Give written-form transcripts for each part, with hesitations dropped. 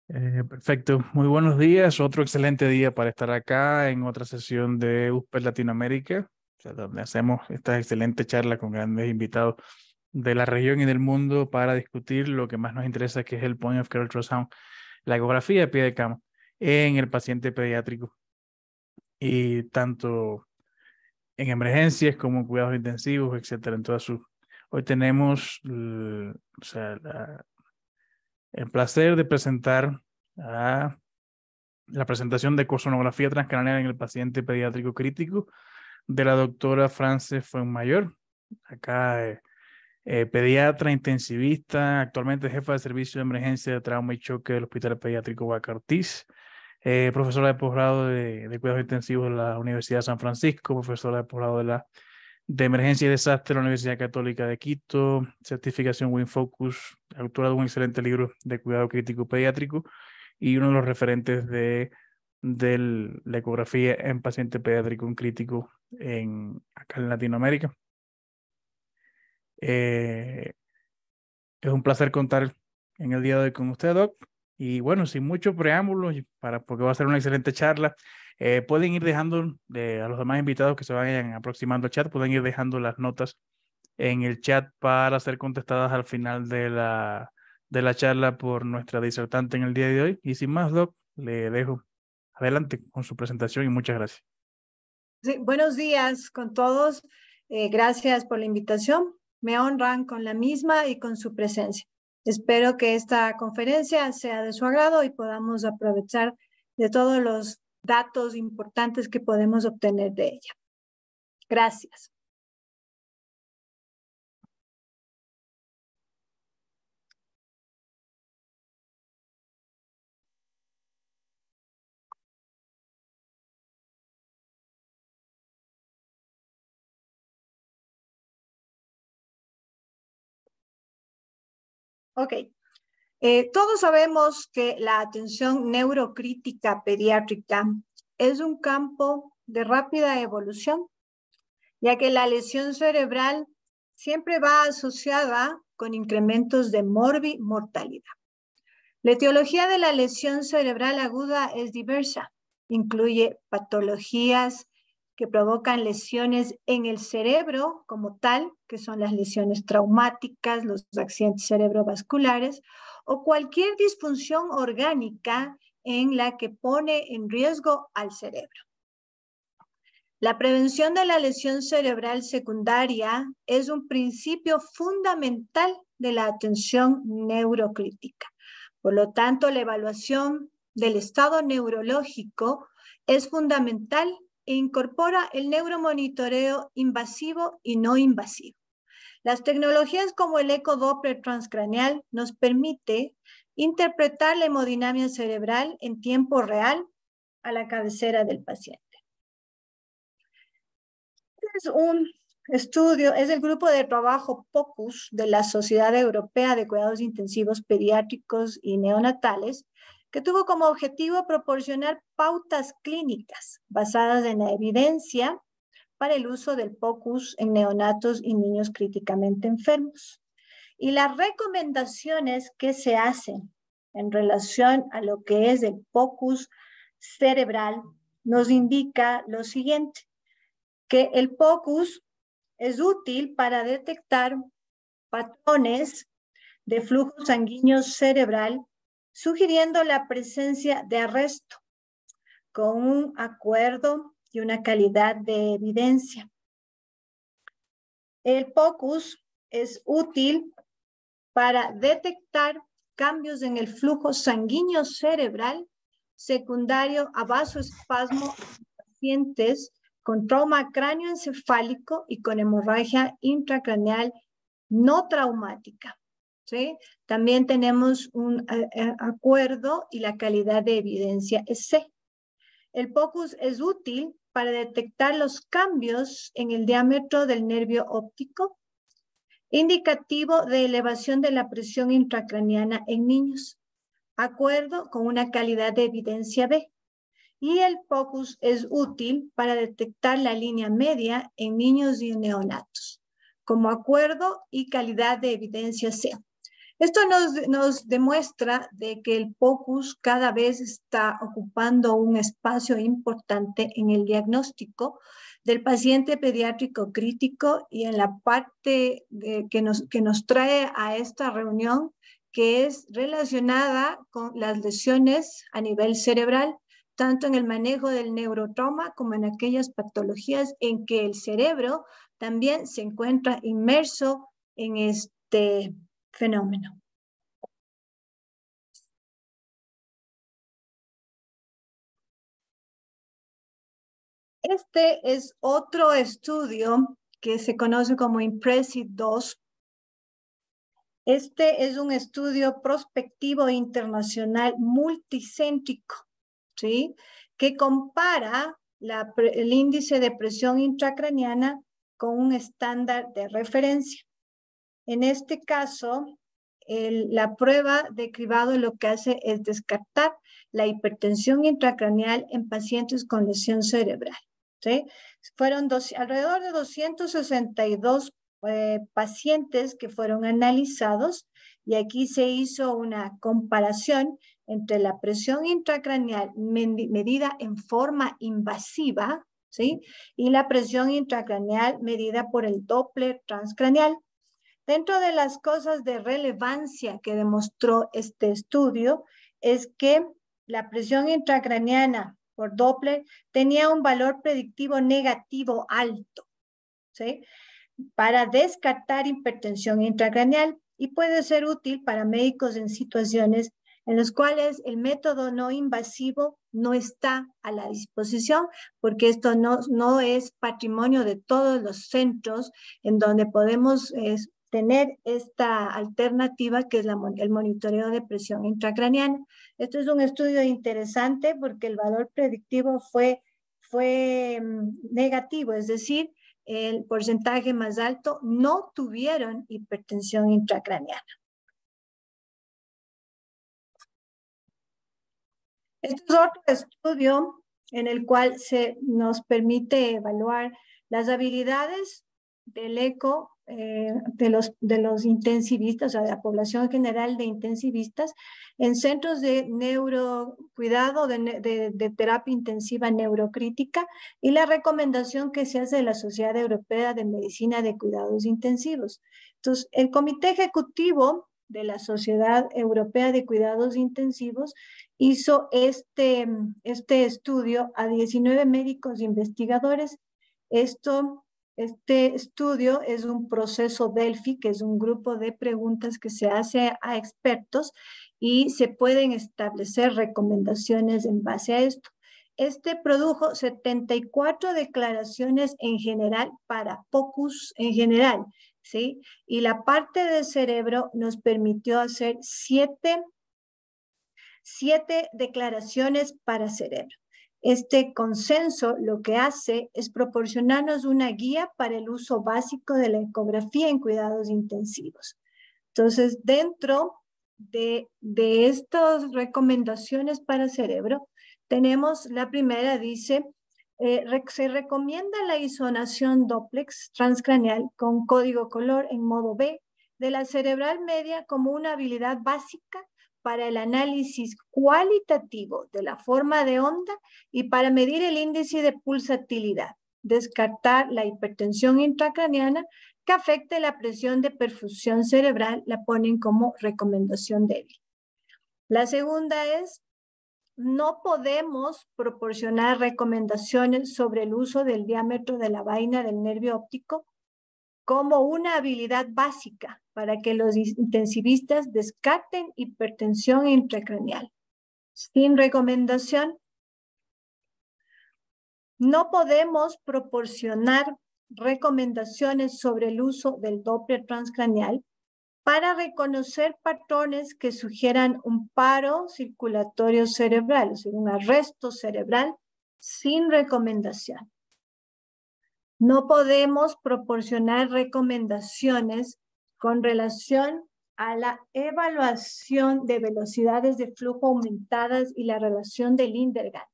Perfecto, muy buenos días. Otro excelente día para estar acá en otra sesión de USPER Latinoamérica, o sea, donde hacemos esta excelente charla con grandes invitados de la región y del mundo para discutir lo que más nos interesa, que es el Point of Care Ultrasound, la ecografía de pie de cama en el paciente pediátrico, y tanto en emergencias como en cuidados intensivos, etcétera. Hoy tenemos el placer de presentar a la presentación de ecosonografía transcranial en el paciente pediátrico crítico de la doctora Frances Fuenmayor, acá pediatra intensivista, actualmente jefa de servicio de emergencia de trauma y choque del Hospital Pediátrico Baca Ortiz, profesora de posgrado de cuidados intensivos de la Universidad de San Francisco, profesora de posgrado de emergencia y desastre de la Universidad Católica de Quito, certificación WinFocus, autora de un excelente libro de cuidado crítico pediátrico y uno de los referentes de la ecografía en paciente pediátrico en crítico acá en Latinoamérica. Es un placer contar en el día de hoy con usted, Doc. Y bueno, sin mucho preámbulo, porque va a ser una excelente charla, pueden ir dejando a los demás invitados que se vayan aproximando al chat, pueden ir dejando las notas en el chat para ser contestadas al final de la charla por nuestra disertante en el día de hoy. Y sin más, Doc, le dejo adelante con su presentación y muchas gracias. Sí, buenos días con todos. Gracias por la invitación. Me honran con la misma y con su presencia. Espero que esta conferencia sea de su agrado y podamos aprovechar de todos los datos importantes que podemos obtener de ella. Gracias. Ok. Todos sabemos que la atención neurocrítica pediátrica es un campo de rápida evolución, ya que la lesión cerebral siempre va asociada con incrementos de mortalidad. La etiología de la lesión cerebral aguda es diversa. Incluye patologías que provocan lesiones en el cerebro como tal, que son las lesiones traumáticas, los accidentes cerebrovasculares, o cualquier disfunción orgánica en la que pone en riesgo al cerebro. La prevención de la lesión cerebral secundaria es un principio fundamental de la atención neurocrítica. Por lo tanto, la evaluación del estado neurológico es fundamental e incorpora el neuromonitoreo invasivo y no invasivo. Las tecnologías como el ecodoppler transcraneal nos permite interpretar la hemodinamia cerebral en tiempo real a la cabecera del paciente. Es un estudio, es el grupo de trabajo POCUS de la Sociedad Europea de Cuidados Intensivos Pediátricos y Neonatales, que tuvo como objetivo proporcionar pautas clínicas basadas en la evidencia para el uso del POCUS en neonatos y niños críticamente enfermos. Y las recomendaciones que se hacen en relación a lo que es el POCUS cerebral nos indica lo siguiente: que el POCUS es útil para detectar patrones de flujo sanguíneo cerebral, sugiriendo la presencia de arresto, con un acuerdo y una calidad de evidencia. El POCUS es útil para detectar cambios en el flujo sanguíneo cerebral secundario a vasoespasmo en pacientes con trauma cráneoencefálico y con hemorragia intracraneal no traumática. ¿Sí? También tenemos un acuerdo y la calidad de evidencia es C. El POCUS es útil para detectar los cambios en el diámetro del nervio óptico, indicativo de elevación de la presión intracraniana en niños, acuerdo con una calidad de evidencia B. Y el POCUS es útil para detectar la línea media en niños y neonatos, como acuerdo y calidad de evidencia C. Esto nos demuestra de que el POCUS cada vez está ocupando un espacio importante en el diagnóstico del paciente pediátrico crítico y en la parte que nos trae a esta reunión, que es relacionada con las lesiones a nivel cerebral, tanto en el manejo del neurotrauma como en aquellas patologías en que el cerebro también se encuentra inmerso en este fenómeno. Este es otro estudio que se conoce como IMPRESSIVE-2. Este es un estudio prospectivo internacional multicéntrico, ¿sí? Que compara el índice de presión intracraniana con un estándar de referencia. En este caso, la prueba de cribado lo que hace es descartar la hipertensión intracraneal en pacientes con lesión cerebral, ¿sí? Fueron alrededor de 262 pacientes que fueron analizados y aquí se hizo una comparación entre la presión intracraneal medida en forma invasiva, ¿sí? Y la presión intracraneal medida por el Doppler transcraneal. Dentro de las cosas de relevancia que demostró este estudio es que la presión intracraniana por Doppler tenía un valor predictivo negativo alto, ¿sí? Para descartar hipertensión intracraneal y puede ser útil para médicos en situaciones en las cuales el método no invasivo no está a la disposición, porque esto no es patrimonio de todos los centros en donde podemos tener esta alternativa que es el monitoreo de presión intracraniana. Esto es un estudio interesante porque el valor predictivo fue negativo, es decir, el porcentaje más alto no tuvieron hipertensión intracraniana. Este es otro estudio en el cual nos permite evaluar las habilidades del eco de los intensivistas, o sea, de la población general de intensivistas en centros de neurocuidado, de terapia intensiva neurocrítica y la recomendación que se hace de la Sociedad Europea de Medicina de Cuidados Intensivos. Entonces, el Comité Ejecutivo de la Sociedad Europea de Cuidados Intensivos hizo este estudio a 19 médicos investigadores. Este estudio es un proceso Delphi, que es un grupo de preguntas que se hace a expertos y se pueden establecer recomendaciones en base a esto. Este produjo 74 declaraciones en general para POCUS en general, ¿sí? Y la parte del cerebro nos permitió hacer 7 declaraciones para cerebro. Este consenso lo que hace es proporcionarnos una guía para el uso básico de la ecografía en cuidados intensivos. Entonces, dentro de estas recomendaciones para cerebro, tenemos la primera, dice, se recomienda la isonación doplex transcraneal con código color en modo B de la cerebral media como una habilidad básica para el análisis cualitativo de la forma de onda y para medir el índice de pulsatilidad, descartar la hipertensión intracraniana que afecte la presión de perfusión cerebral, la ponen como recomendación débil. La segunda es, no podemos proporcionar recomendaciones sobre el uso del diámetro de la vaina del nervio óptico como una habilidad básica para que los intensivistas descarten hipertensión intracraneal. Sin recomendación, no podemos proporcionar recomendaciones sobre el uso del Doppler transcraneal para reconocer patrones que sugieran un paro circulatorio cerebral, o sea, un arresto cerebral sin recomendación. No podemos proporcionar recomendaciones con relación a la evaluación de velocidades de flujo aumentadas y la relación de Lindergan,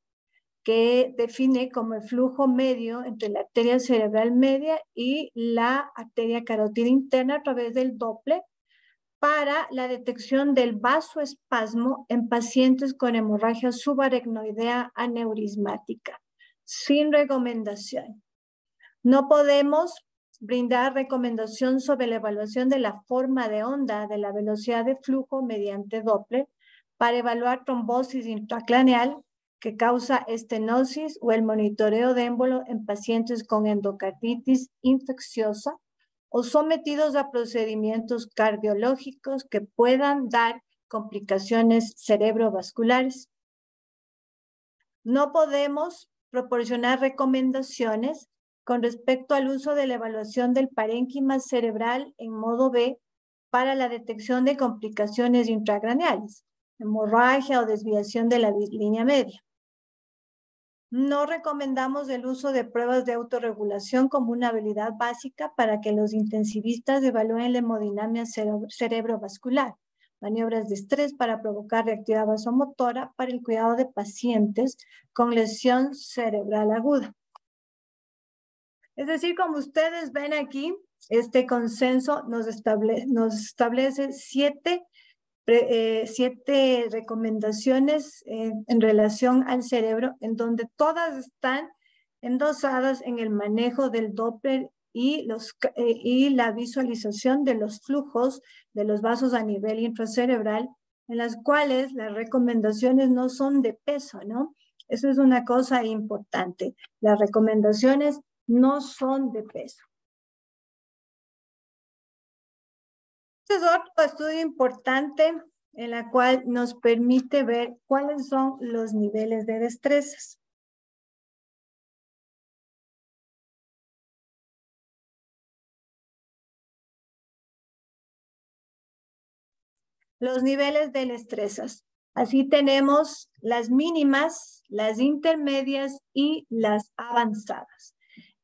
que define como el flujo medio entre la arteria cerebral media y la arteria carótida interna a través del Doppler, para la detección del vasoespasmo en pacientes con hemorragia subaracnoidea aneurismática, sin recomendación. No podemos brindar recomendación sobre la evaluación de la forma de onda de la velocidad de flujo mediante Doppler para evaluar trombosis intracraneal que causa estenosis o el monitoreo de émbolo en pacientes con endocarditis infecciosa o sometidos a procedimientos cardiológicos que puedan dar complicaciones cerebrovasculares. No podemos proporcionar recomendaciones con respecto al uso de la evaluación del parénquima cerebral en modo B para la detección de complicaciones intracraneales, hemorragia o desviación de la línea media. No recomendamos el uso de pruebas de autorregulación como una habilidad básica para que los intensivistas evalúen la hemodinamia cerebrovascular, maniobras de estrés para provocar reactividad vasomotora para el cuidado de pacientes con lesión cerebral aguda. Es decir, como ustedes ven aquí, este consenso nos establece siete recomendaciones en relación al cerebro, en donde todas están endosadas en el manejo del Doppler y la visualización de los flujos de los vasos a nivel intracerebral, en las cuales las recomendaciones no son de peso, ¿no? Eso es una cosa importante. Las recomendaciones no son de peso. Este es otro estudio importante en la cual nos permite ver cuáles son los niveles de destrezas. Los niveles de destrezas. Así tenemos las mínimas, las intermedias y las avanzadas.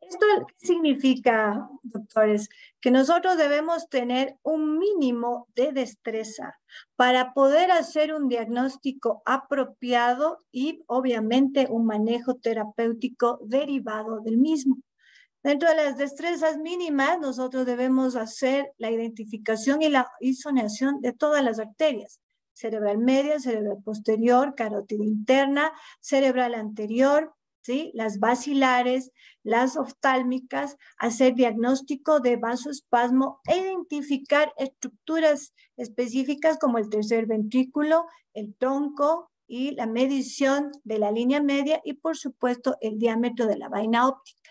¿Esto qué significa, doctores? Que nosotros debemos tener un mínimo de destreza para poder hacer un diagnóstico apropiado y obviamente un manejo terapéutico derivado del mismo. Dentro de las destrezas mínimas, nosotros debemos hacer la identificación y la isonación de todas las arterias, cerebral media, cerebral posterior, carótida interna, cerebral anterior, ¿sí? Las basilares, las oftálmicas, hacer diagnóstico de vasoespasmo e identificar estructuras específicas como el tercer ventrículo, el tronco y la medición de la línea media y, por supuesto, el diámetro de la vaina óptica.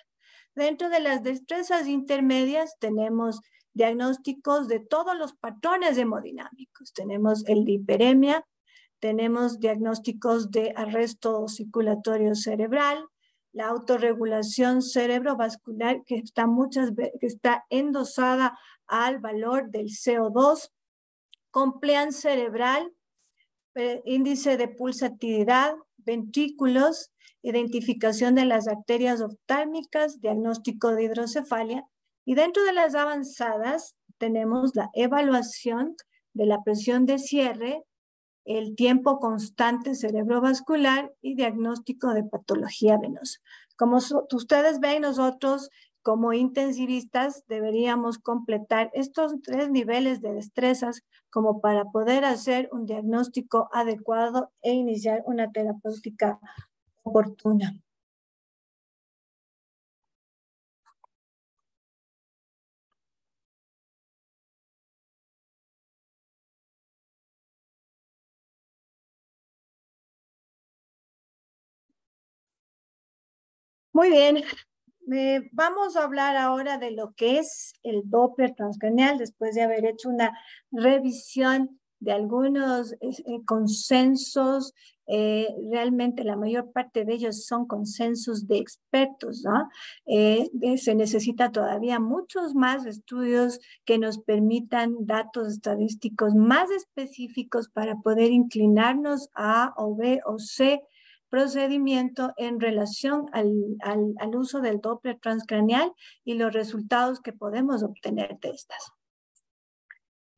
Dentro de las destrezas intermedias tenemos diagnósticos de todos los patrones hemodinámicos. Tenemos el de hiperemia, tenemos diagnósticos de arresto circulatorio cerebral, la autorregulación cerebrovascular que está endosada al valor del CO2, compliance cerebral, índice de pulsatividad, ventrículos, identificación de las arterias oftálmicas, diagnóstico de hidrocefalia. Y dentro de las avanzadas tenemos la evaluación de la presión de cierre, el tiempo constante cerebrovascular y diagnóstico de patología venosa. Como ustedes ven, nosotros como intensivistas deberíamos completar estos 3 niveles de destrezas como para poder hacer un diagnóstico adecuado e iniciar una terapéutica oportuna. Muy bien, vamos a hablar ahora de lo que es el Doppler transcranial después de haber hecho una revisión de algunos consensos. Realmente la mayor parte de ellos son consensos de expertos, ¿no? Se necesita todavía muchos más estudios que nos permitan datos estadísticos más específicos para poder inclinarnos a o B o C procedimiento en relación al uso del Doppler transcranial y los resultados que podemos obtener de estas.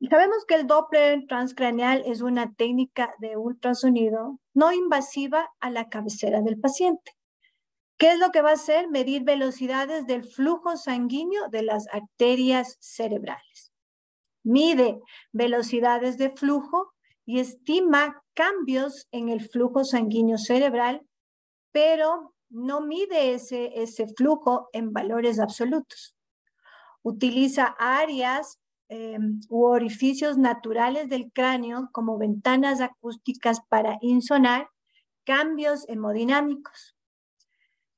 Y sabemos que el Doppler transcranial es una técnica de ultrasonido no invasiva a la cabecera del paciente. ¿Qué es lo que va a hacer? Medir velocidades del flujo sanguíneo de las arterias cerebrales. mide velocidades de flujo y estima cambios en el flujo sanguíneo cerebral, pero no mide ese flujo en valores absolutos. Utiliza áreas u orificios naturales del cráneo como ventanas acústicas para insonar cambios hemodinámicos.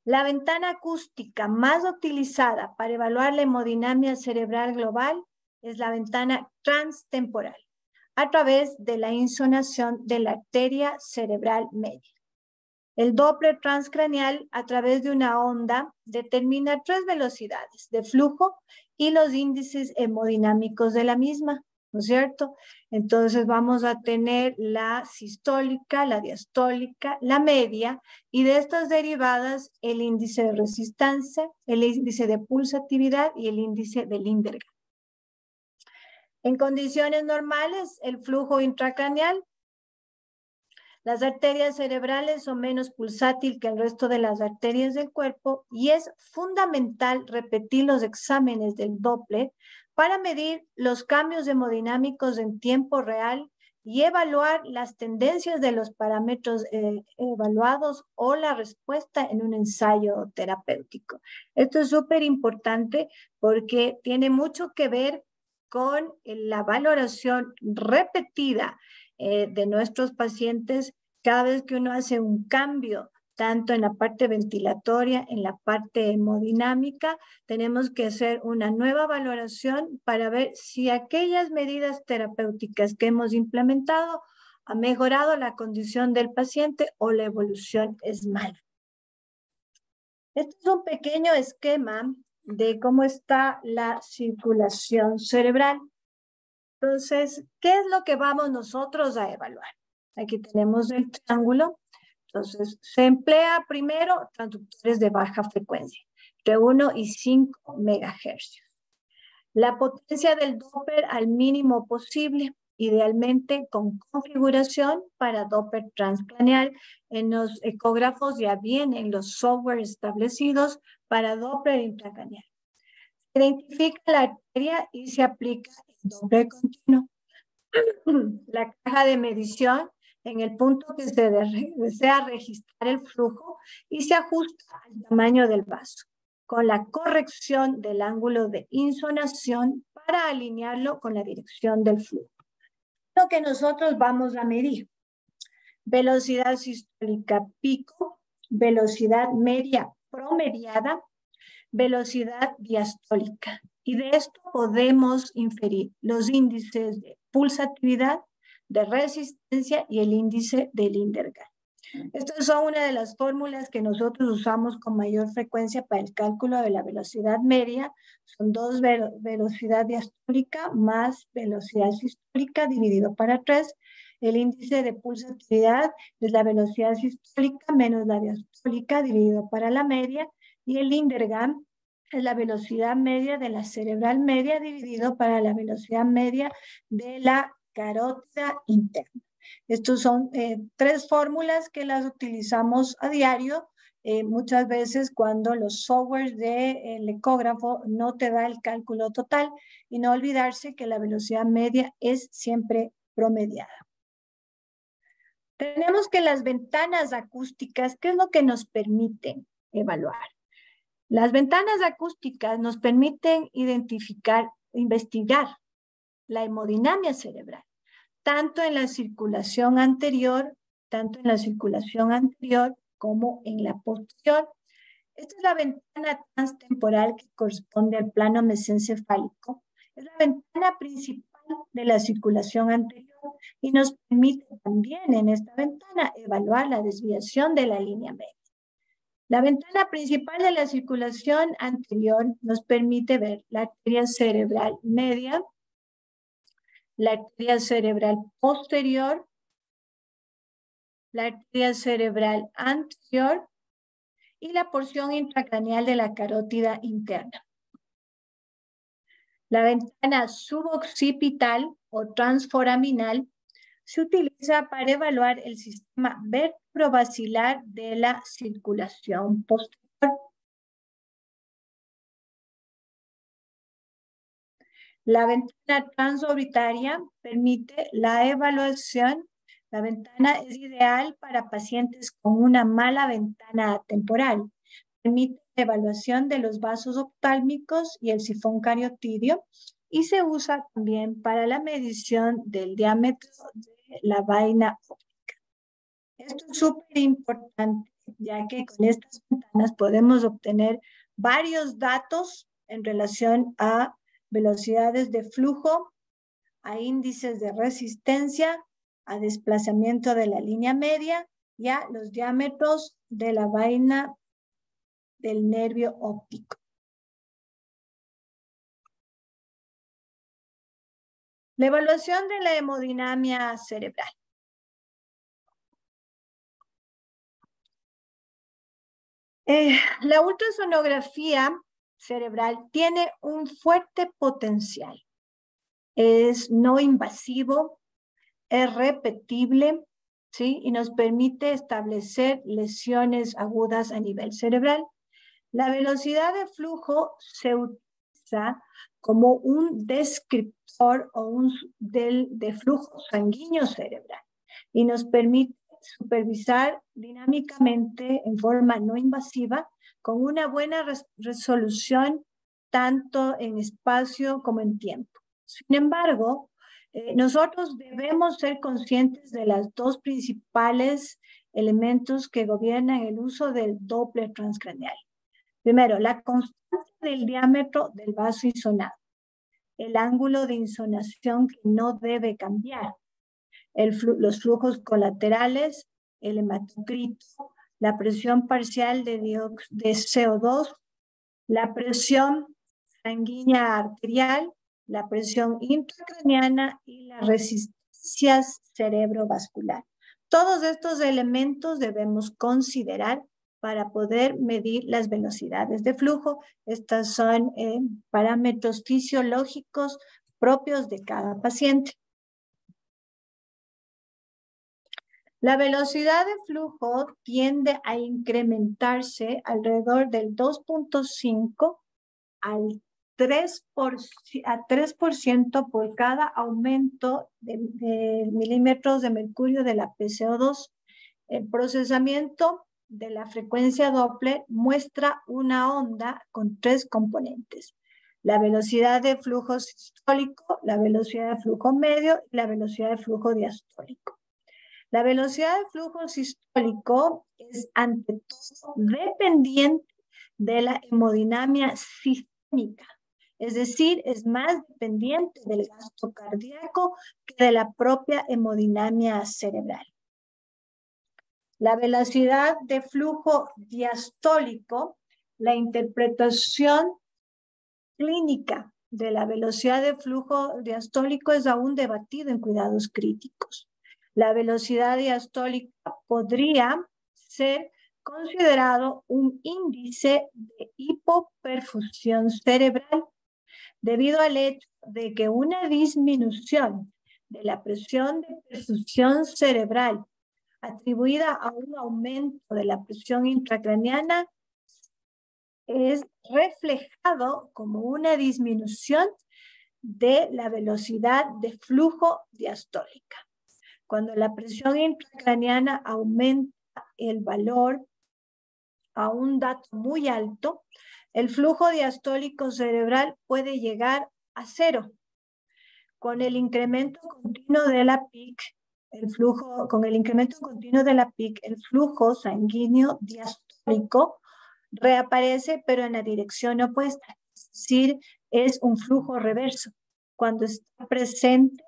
La ventana acústica más utilizada para evaluar la hemodinamia cerebral global es la ventana transtemporal, a través de la insonación de la arteria cerebral media. El Doppler transcraneal, a través de una onda, determina 3 velocidades de flujo y los índices hemodinámicos de la misma, ¿no es cierto? Entonces vamos a tener la sistólica, la diastólica, la media, y de estas derivadas el índice de resistencia, el índice de pulsatividad y el índice de Lindergan. En condiciones normales, el flujo intracraneal, las arterias cerebrales son menos pulsátil que el resto de las arterias del cuerpo y es fundamental repetir los exámenes del Doppler para medir los cambios hemodinámicos en tiempo real y evaluar las tendencias de los parámetros evaluados o la respuesta en un ensayo terapéutico. Esto es súper importante porque tiene mucho que ver con la valoración repetida de nuestros pacientes cada vez que uno hace un cambio, tanto en la parte ventilatoria, en la parte hemodinámica, tenemos que hacer una nueva valoración para ver si aquellas medidas terapéuticas que hemos implementado han mejorado la condición del paciente o la evolución es mala. Este es un pequeño esquema de cómo está la circulación cerebral. Entonces, ¿qué es lo que vamos nosotros a evaluar? Aquí tenemos el triángulo. Entonces, se emplea primero transductores de baja frecuencia, entre 1 y 5 MHz. La potencia del Doppler al mínimo posible, idealmente con configuración para Doppler transcraneal. En los ecógrafos ya vienen los software establecidos para Doppler intracraneal. Se identifica la arteria y se aplica el Doppler continuo. La caja de medición en el punto que se desea registrar el flujo y se ajusta al tamaño del vaso, con la corrección del ángulo de insonación para alinearlo con la dirección del flujo. Lo que nosotros vamos a medir: velocidad sistólica pico, velocidad media promediada, velocidad diastólica. Y de esto podemos inferir los índices de pulsatividad, de resistencia y el índice de Lindergan. Estas son una de las fórmulas que nosotros usamos con mayor frecuencia para el cálculo de la velocidad media. Son 2 velocidad diastólica más velocidad sistólica dividido para 3. El índice de pulsatividad es la velocidad sistólica menos la diastólica dividido para la media. Y el Lindergan es la velocidad media de la cerebral media dividido para la velocidad media de la carótida interna. Estos son 3 fórmulas que las utilizamos a diario, muchas veces cuando los softwares del ecógrafo no te da el cálculo total, y no olvidarse que la velocidad media es siempre promediada. Tenemos que las ventanas acústicas, ¿qué es lo que nos permiten evaluar? Las ventanas acústicas nos permiten investigar la hemodinamia cerebral, tanto en la circulación anterior como en la posterior. Esta es la ventana transtemporal que corresponde al plano mesencefálico. Es la ventana principal de la circulación anterior y nos permite también en esta ventana evaluar la desviación de la línea media. La ventana principal de la circulación anterior nos permite ver la arteria cerebral media, la arteria cerebral posterior, la arteria cerebral anterior y la porción intracraneal de la carótida interna. La ventana suboccipital o transforaminal se utiliza para evaluar el sistema vertebrovascular de la circulación posterior. La ventana transorbitaria permite la evaluación. La ventana es ideal para pacientes con una mala ventana temporal. Permite la evaluación de los vasos oftálmicos y el sifón cariotidio y se usa también para la medición del diámetro de la vaina óptica. Esto es súper importante, ya que con estas ventanas podemos obtener varios datos en relación a velocidades de flujo, a índices de resistencia, a desplazamiento de la línea media y a los diámetros de la vaina del nervio óptico. La evaluación de la hemodinamia cerebral. La ultrasonografía cerebral tiene un fuerte potencial. Es no invasivo, es repetible, ¿sí? Y nos permite establecer lesiones agudas a nivel cerebral. La velocidad de flujo se utiliza como un descriptor de flujo sanguíneo cerebral y nos permite supervisar dinámicamente en forma no invasiva con una buena resolución tanto en espacio como en tiempo. Sin embargo, nosotros debemos ser conscientes de las dos principales elementos que gobiernan el uso del Doppler transcraneal. Primero, la constante del diámetro del vaso insonado, el ángulo de insonación que no debe cambiar, los flujos colaterales, el hematocrito, la presión parcial de CO2, la presión sanguínea arterial, la presión intracraneana y las resistencias cerebrovascular. Todos estos elementos debemos considerar para poder medir las velocidades de flujo. Estos son parámetros fisiológicos propios de cada paciente. La velocidad de flujo tiende a incrementarse alrededor del 2.5 al 3% por cada aumento de milímetros de mercurio de la PCO2. El procesamiento de la frecuencia Doppler muestra una onda con 3 componentes: la velocidad de flujo sistólico, la velocidad de flujo medio y la velocidad de flujo diastólico. La velocidad de flujo sistólico es ante todo dependiente de la hemodinamia sistémica, es decir, es más dependiente del gasto cardíaco que de la propia hemodinamia cerebral. La velocidad de flujo diastólico, la interpretación clínica de la velocidad de flujo diastólico es aún debatido en cuidados críticos. La velocidad diastólica podría ser considerado un índice de hipoperfusión cerebral debido al hecho de que una disminución de la presión de perfusión cerebral atribuida a un aumento de la presión intracraneana es reflejado como una disminución de la velocidad de flujo diastólica. Cuando la presión intracraneana aumenta el valor a un dato muy alto, el flujo diastólico cerebral puede llegar a 0. Con el incremento continuo de la PIC, el flujo sanguíneo diastólico reaparece, pero en la dirección opuesta. Es decir, es un flujo reverso. Cuando está presente,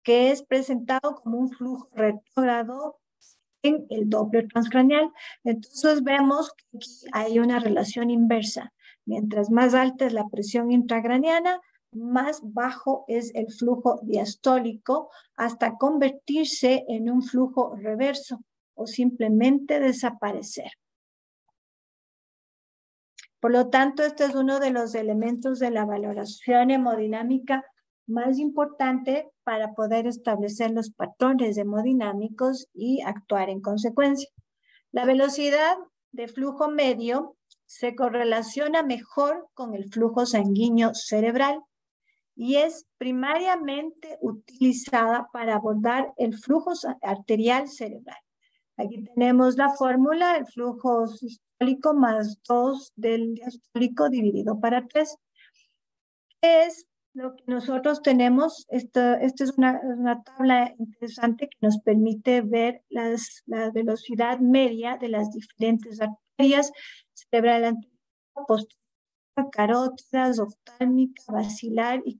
que es presentado como un flujo retrógrado en el Doppler transcraneal. Entonces vemos que aquí hay una relación inversa. Mientras más alta es la presión intracraneana, más bajo es el flujo diastólico hasta convertirse en un flujo reverso o simplemente desaparecer. Por lo tanto, este es uno de los elementos de la valoración hemodinámica más importante para poder establecer los patrones hemodinámicos y actuar en consecuencia. La velocidad de flujo medio se correlaciona mejor con el flujo sanguíneo cerebral y es primariamente utilizada para abordar el flujo arterial cerebral. Aquí tenemos la fórmula, el flujo sistólico más 2 del diastólico dividido para 3. Es lo que nosotros tenemos. Esta es una tabla interesante que nos permite ver la velocidad media de las diferentes arterias cerebral anterior, posterior, carótidas, oftálmica, basilar y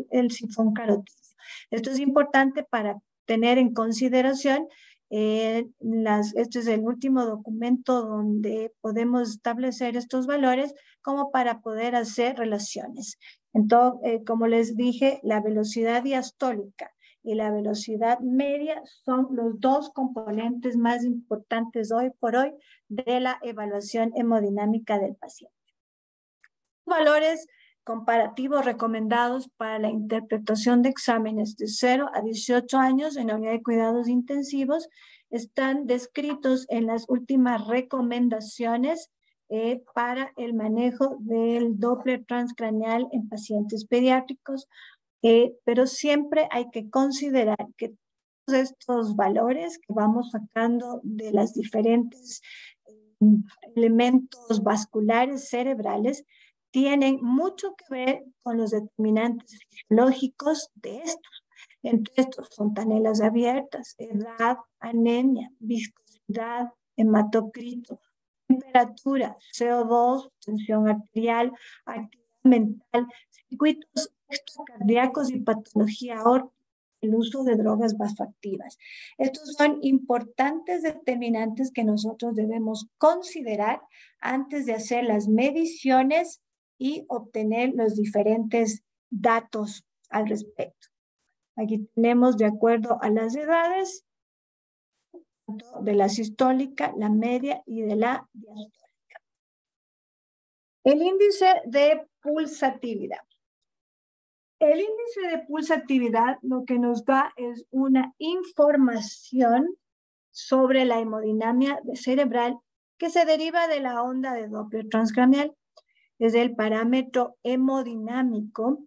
el sifón carotídeo. Esto es importante para tener en consideración. Este es el último documento donde podemos establecer estos valores como para poder hacer relaciones. Entonces, como les dije, la velocidad diastólica y la velocidad media son los dos componentes más importantes hoy por hoy de la evaluación hemodinámica del paciente. Valores comparativos recomendados para la interpretación de exámenes de 0 a 18 años en la unidad de cuidados intensivos están descritos en las últimas recomendaciones para el manejo del Doppler transcraneal en pacientes pediátricos, pero siempre hay que considerar que todos estos valores que vamos sacando de las diferentes elementos vasculares cerebrales tienen mucho que ver con los determinantes fisiológicos de estos. Entre estos, fontanelas abiertas, edad, anemia, viscosidad, hematocrito, temperatura, CO2, tensión arterial, actividad mental, circuitos extracardíacos y patología aórtica, el uso de drogas vasoactivas. Estos son importantes determinantes que nosotros debemos considerar antes de hacer las mediciones y obtener los diferentes datos al respecto. Aquí tenemos, de acuerdo a las edades, de la sistólica, la media y de la diastólica. El índice de pulsatividad. El índice de pulsatividad lo que nos da es una información sobre la hemodinamia cerebral que se deriva de la onda de Doppler transcraneal. Es el parámetro hemodinámico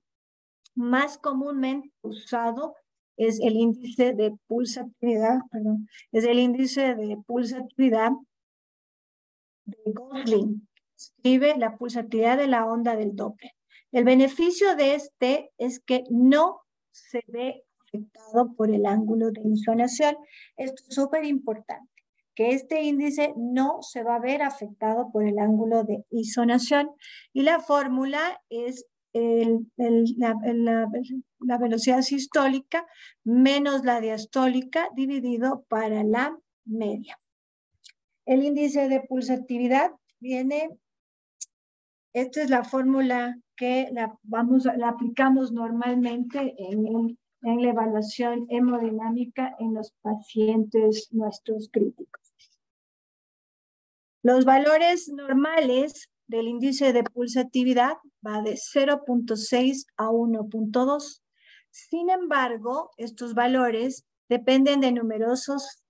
más comúnmente usado, es el índice de pulsatividad, es el índice de pulsatividad de Gosling. Escribe la pulsatividad de la onda del Doppler. El beneficio de este es que no se ve afectado por el ángulo de insonación. Esto es súper importante, que este índice no se va a ver afectado por el ángulo de insonación. Y la fórmula es la velocidad sistólica menos la diastólica dividido para la media. El índice de pulsatividad viene, esta es la fórmula que la aplicamos normalmente en la evaluación hemodinámica en los pacientes nuestros críticos. Los valores normales del índice de pulsatividad va de 0.6 a 1.2. Sin embargo, estos valores dependen de numerosos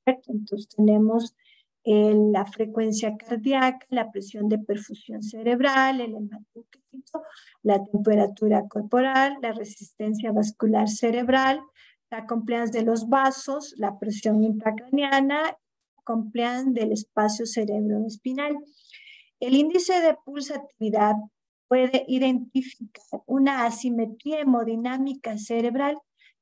factores. Entonces tenemos la frecuencia cardíaca, la presión de perfusión cerebral, el hematocrito, la temperatura corporal, la resistencia vascular cerebral, la compliance de los vasos, la presión intracraniana, compliance del espacio cerebroespinal. El índice de pulsatividad puede identificar una asimetría hemodinámica cerebral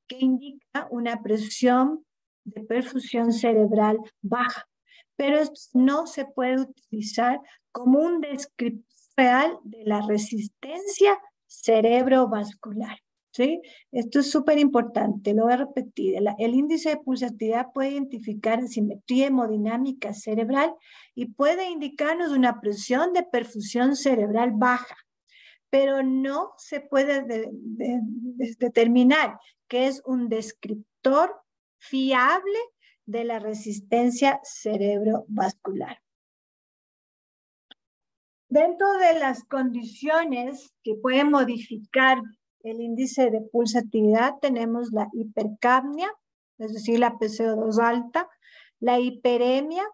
que indica una presión de perfusión cerebral baja, pero esto no se puede utilizar como un descriptor real de la resistencia cerebrovascular. ¿Sí? Esto es súper importante, lo voy a repetir. El índice de pulsatividad puede identificar asimetría hemodinámica cerebral y puede indicarnos una presión de perfusión cerebral baja, pero no se puede determinar que es un descriptor fiable de la resistencia cerebrovascular. Dentro de las condiciones que pueden modificar el índice de pulsatividad tenemos la hipercapnia, es decir, la PCO2 alta, la hiperemia,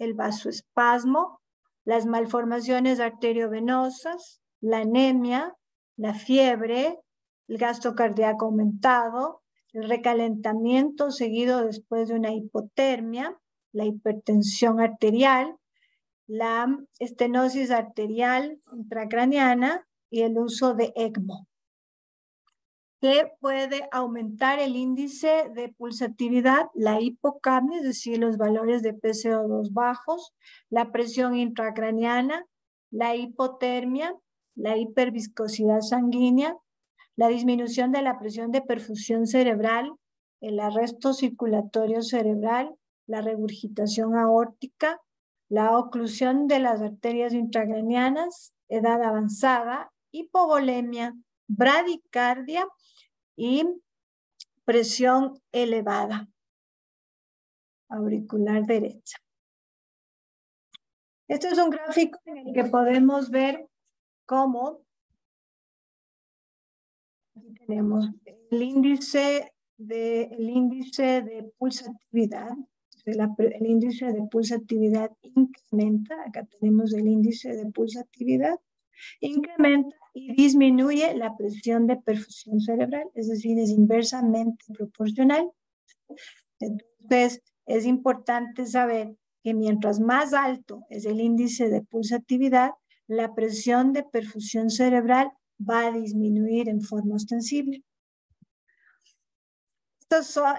el vasoespasmo, las malformaciones arteriovenosas, la anemia, la fiebre, el gasto cardíaco aumentado, el recalentamiento seguido después de una hipotermia, la hipertensión arterial, la estenosis arterial intracraneana y el uso de ECMO, que puede aumentar el índice de pulsatividad, la hipocapnia, es decir, los valores de PCO2 bajos, la presión intracraneana, la hipotermia, la hiperviscosidad sanguínea, la disminución de la presión de perfusión cerebral, el arresto circulatorio cerebral, la regurgitación aórtica, la oclusión de las arterias intracraneanas, edad avanzada, hipovolemia, bradicardia y presión elevada auricular derecha. Este es un gráfico en el que podemos ver cómo tenemos el índice de pulsatividad. El índice de pulsatividad incrementa. Acá tenemos el índice de pulsatividad. Incrementa y disminuye la presión de perfusión cerebral, es decir, es inversamente proporcional. Entonces, es importante saber que mientras más alto es el índice de pulsatividad, la presión de perfusión cerebral va a disminuir en forma ostensible.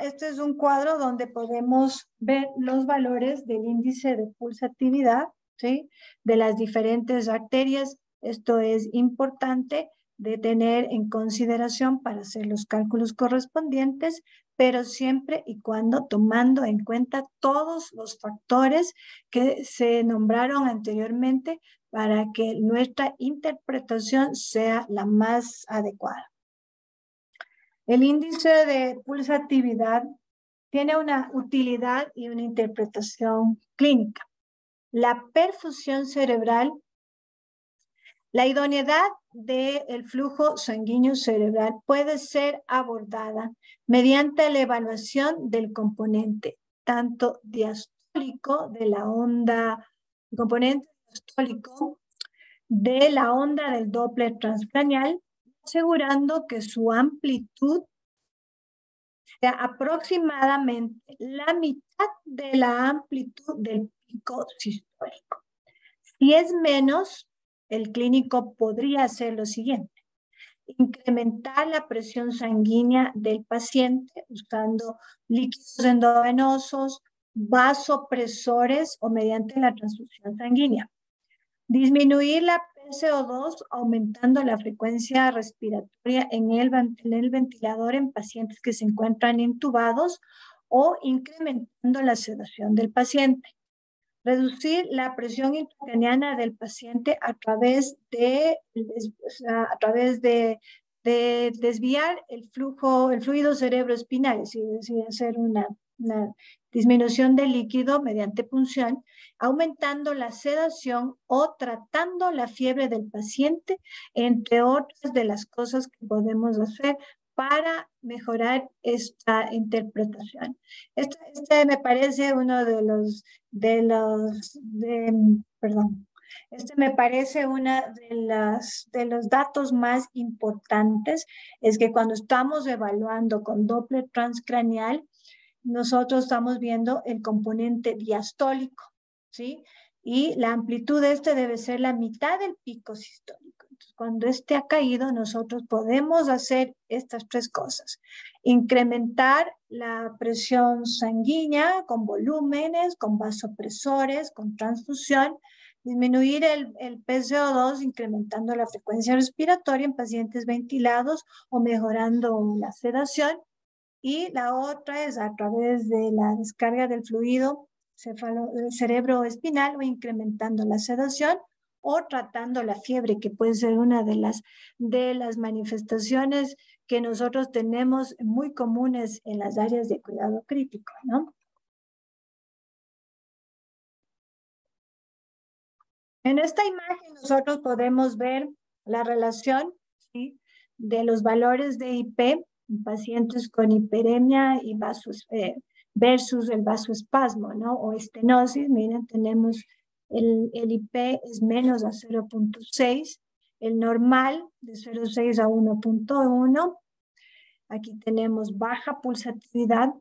Este es un cuadro donde podemos ver los valores del índice de pulsatividad, ¿sí?, de las diferentes arterias. Esto es importante de tener en consideración para hacer los cálculos correspondientes, pero siempre y cuando tomando en cuenta todos los factores que se nombraron anteriormente para que nuestra interpretación sea la más adecuada. El índice de pulsatividad tiene una utilidad y una interpretación clínica. La perfusión cerebral, la idoneidad del flujo sanguíneo cerebral puede ser abordada mediante la evaluación del componente, tanto diastólico de la onda, el componente diastólico de la onda del Doppler transcranial, asegurando que su amplitud sea aproximadamente la mitad de la amplitud del pico sistólico. Si es menos, el clínico podría hacer lo siguiente: incrementar la presión sanguínea del paciente usando líquidos endovenosos, vasopresores o mediante la transfusión sanguínea. Disminuir la PCO2 aumentando la frecuencia respiratoria en el ventilador en pacientes que se encuentran intubados o incrementando la sedación del paciente. Reducir la presión intracraneana del paciente a través de desviar el fluido cerebroespinal, es decir, hacer una disminución del líquido mediante punción, aumentando la sedación o tratando la fiebre del paciente, entre otras de las cosas que podemos hacer para mejorar esta interpretación. Este me parece uno este me parece uno de los datos más importantes, es que cuando estamos evaluando con Doppler transcranial, nosotros estamos viendo el componente diastólico, ¿sí? Y la amplitud de este debe ser la mitad del pico sistólico. Entonces, cuando este ha caído, nosotros podemos hacer estas tres cosas: incrementar la presión sanguínea con volúmenes, con vasopresores, con transfusión, disminuir el PCO2 incrementando la frecuencia respiratoria en pacientes ventilados o mejorando la sedación. Y la otra es a través de la descarga del fluido cerebroespinal o incrementando la sedación o tratando la fiebre, que puede ser una de las manifestaciones que nosotros tenemos muy comunes en las áreas de cuidado crítico, ¿no? En esta imagen nosotros podemos ver la relación, ¿sí?, de los valores de IP en pacientes con hiperemia y versus el vasoespasmo, ¿no? O estenosis. Miren, tenemos el IP es menos a 0.6 el normal de 0,6 a 1,1. Aquí tenemos baja pulsatividad,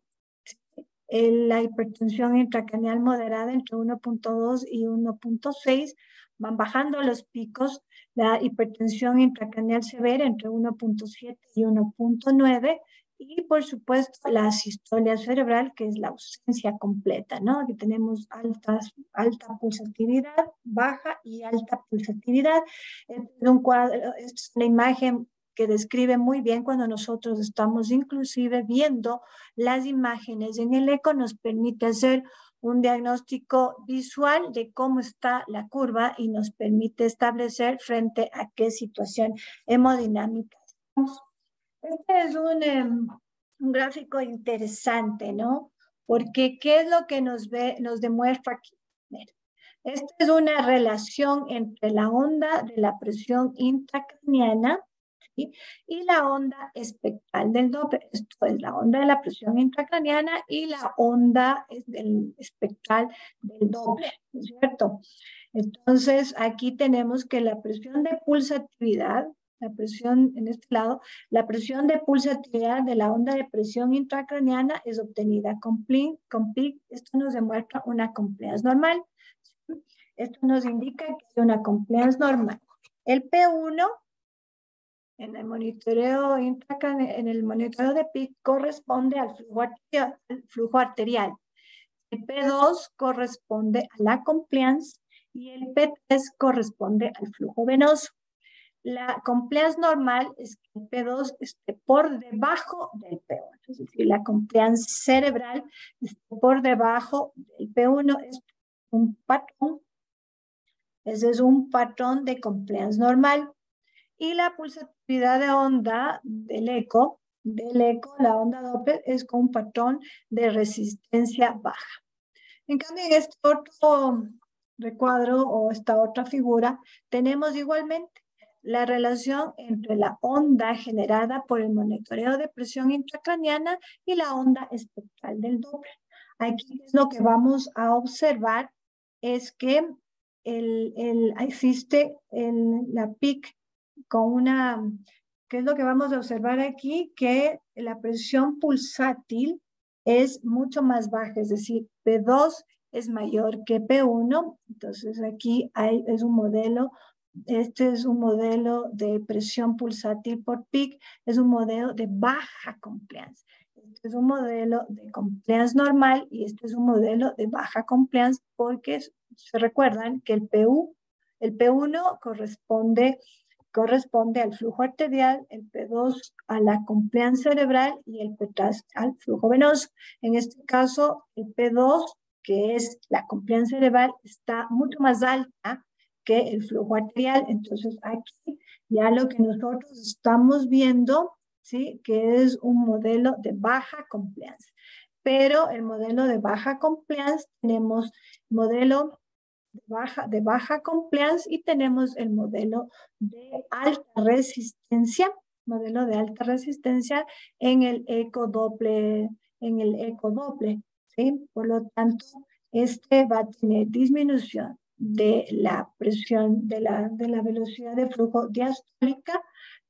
la hipertensión intracraneal moderada entre 1,2 y 1,6. Van bajando los picos, la hipertensión intracraneal severa entre 1,7 y 1,9. Y por supuesto la asistolia cerebral, que es la ausencia completa, ¿no? Aquí tenemos alta pulsatividad, baja y alta pulsatividad. Este es un cuadro, es una imagen que describe muy bien cuando nosotros estamos inclusive viendo las imágenes en el eco, nos permite hacer un diagnóstico visual de cómo está la curva y nos permite establecer frente a qué situación hemodinámica estamos. Este es un gráfico interesante, ¿no? Porque ¿qué es lo que nos demuestra aquí? Esta es una relación entre la onda de la presión intracraniana, ¿sí?, y la onda espectral del Doppler. Esto es la onda de la presión intracraniana y la onda espectral del Doppler, ¿no es cierto? Entonces, aquí tenemos que la presión de pulsatividad, la presión en este lado, la presión de pulsatividad de la onda de presión intracraniana es obtenida con PIC. Esto nos demuestra una compliance normal. Esto nos indica que es una compliance normal. El P1 en el monitoreo de PIC corresponde al flujo arterial. El P2 corresponde a la compliance y el P3 corresponde al flujo venoso. La compliance normal es que el P2 esté por debajo del P1, es decir, la compliance cerebral esté por debajo del P1. Es un patrón, ese es un patrón de compliance normal. Y la pulsatividad de onda del eco, la onda Doppler, es con un patrón de resistencia baja. En cambio, en este otro recuadro o esta otra figura, tenemos igualmente la relación entre la onda generada por el monitoreo de presión intracraniana y la onda espectral del Doppler. Aquí lo que vamos a observar es que existe la PIC con una, ¿qué es lo que vamos a observar aquí? Que la presión pulsátil es mucho más baja, es decir, P2 es mayor que P1. Entonces aquí es un modelo, este es un modelo de presión pulsátil por PIC, es un modelo de baja compliance. Este es un modelo de compliance normal y este es un modelo de baja compliance porque se recuerdan que el P1 corresponde al flujo arterial, el P2 a la compliance cerebral y el P3 al flujo venoso. En este caso, el P2, que es la compliance cerebral, está mucho más alta que el flujo arterial. Entonces, aquí ya lo que nosotros estamos viendo, ¿sí?, que es un modelo de baja compliance. Pero el modelo de baja compliance, tenemos modelo de baja compliance y tenemos el modelo de alta resistencia, en el ecodoppler, ¿sí? Por lo tanto, este va a tener disminución de la presión, de la velocidad de flujo diastólica,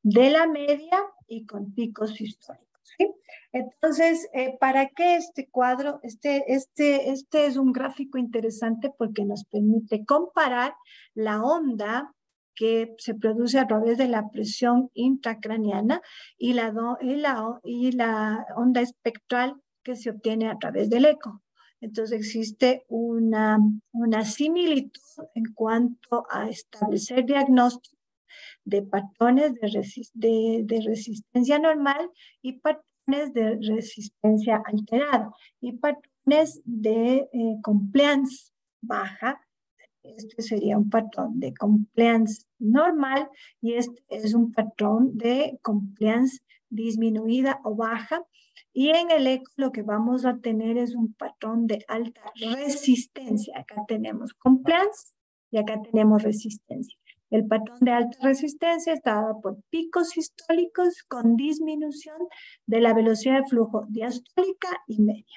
de la media y con picos históricos, ¿sí? Entonces, ¿para qué este cuadro? Este es un gráfico interesante porque nos permite comparar la onda que se produce a través de la presión intracraniana y la onda espectral que se obtiene a través del eco. Entonces existe una similitud en cuanto a establecer diagnóstico de patrones de resistencia normal y patrones de resistencia alterada y patrones de compliance baja. Este sería un patrón de compliance normal y este es un patrón de compliance disminuida o baja. Y en el eco lo que vamos a tener es un patrón de alta resistencia. Acá tenemos compliance y acá tenemos resistencia. El patrón de alta resistencia está dado por picos sistólicos con disminución de la velocidad de flujo diastólica y media.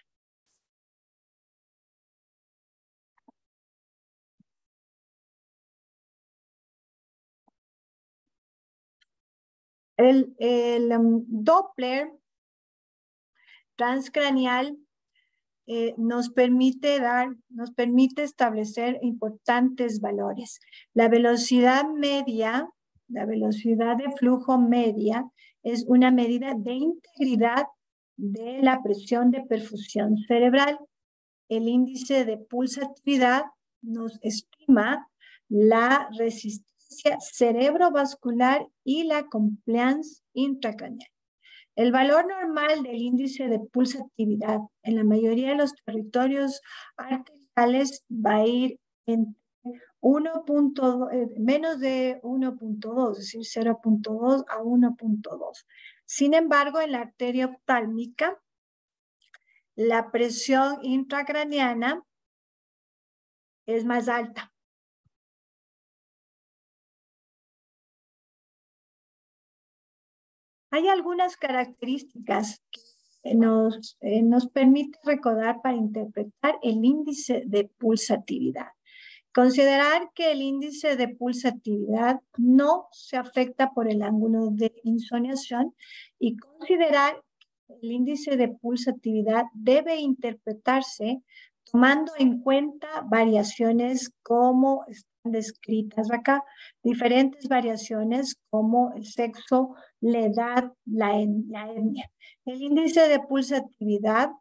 Doppler transcranial nos permite establecer importantes valores. La velocidad media, la velocidad de flujo media, es una medida de integridad de la presión de perfusión cerebral. El índice de pulsatividad nos estima la resistencia cerebrovascular y la compliance intracraneal. El valor normal del índice de pulsatividad en la mayoría de los territorios arteriales va a ir entre menos de 1.2, es decir, 0.2 a 1.2. Sin embargo, en la arteria oftálmica, la presión intracraneana es más alta. Hay algunas características que nos permite recordar para interpretar el índice de pulsatividad. Considerar que el índice de pulsatividad no se afecta por el ángulo de insoniación y considerar que el índice de pulsatividad debe interpretarse tomando en cuenta variaciones como están descritas acá, diferentes variaciones como el sexo, la edad, la etnia. El índice de pulsatividad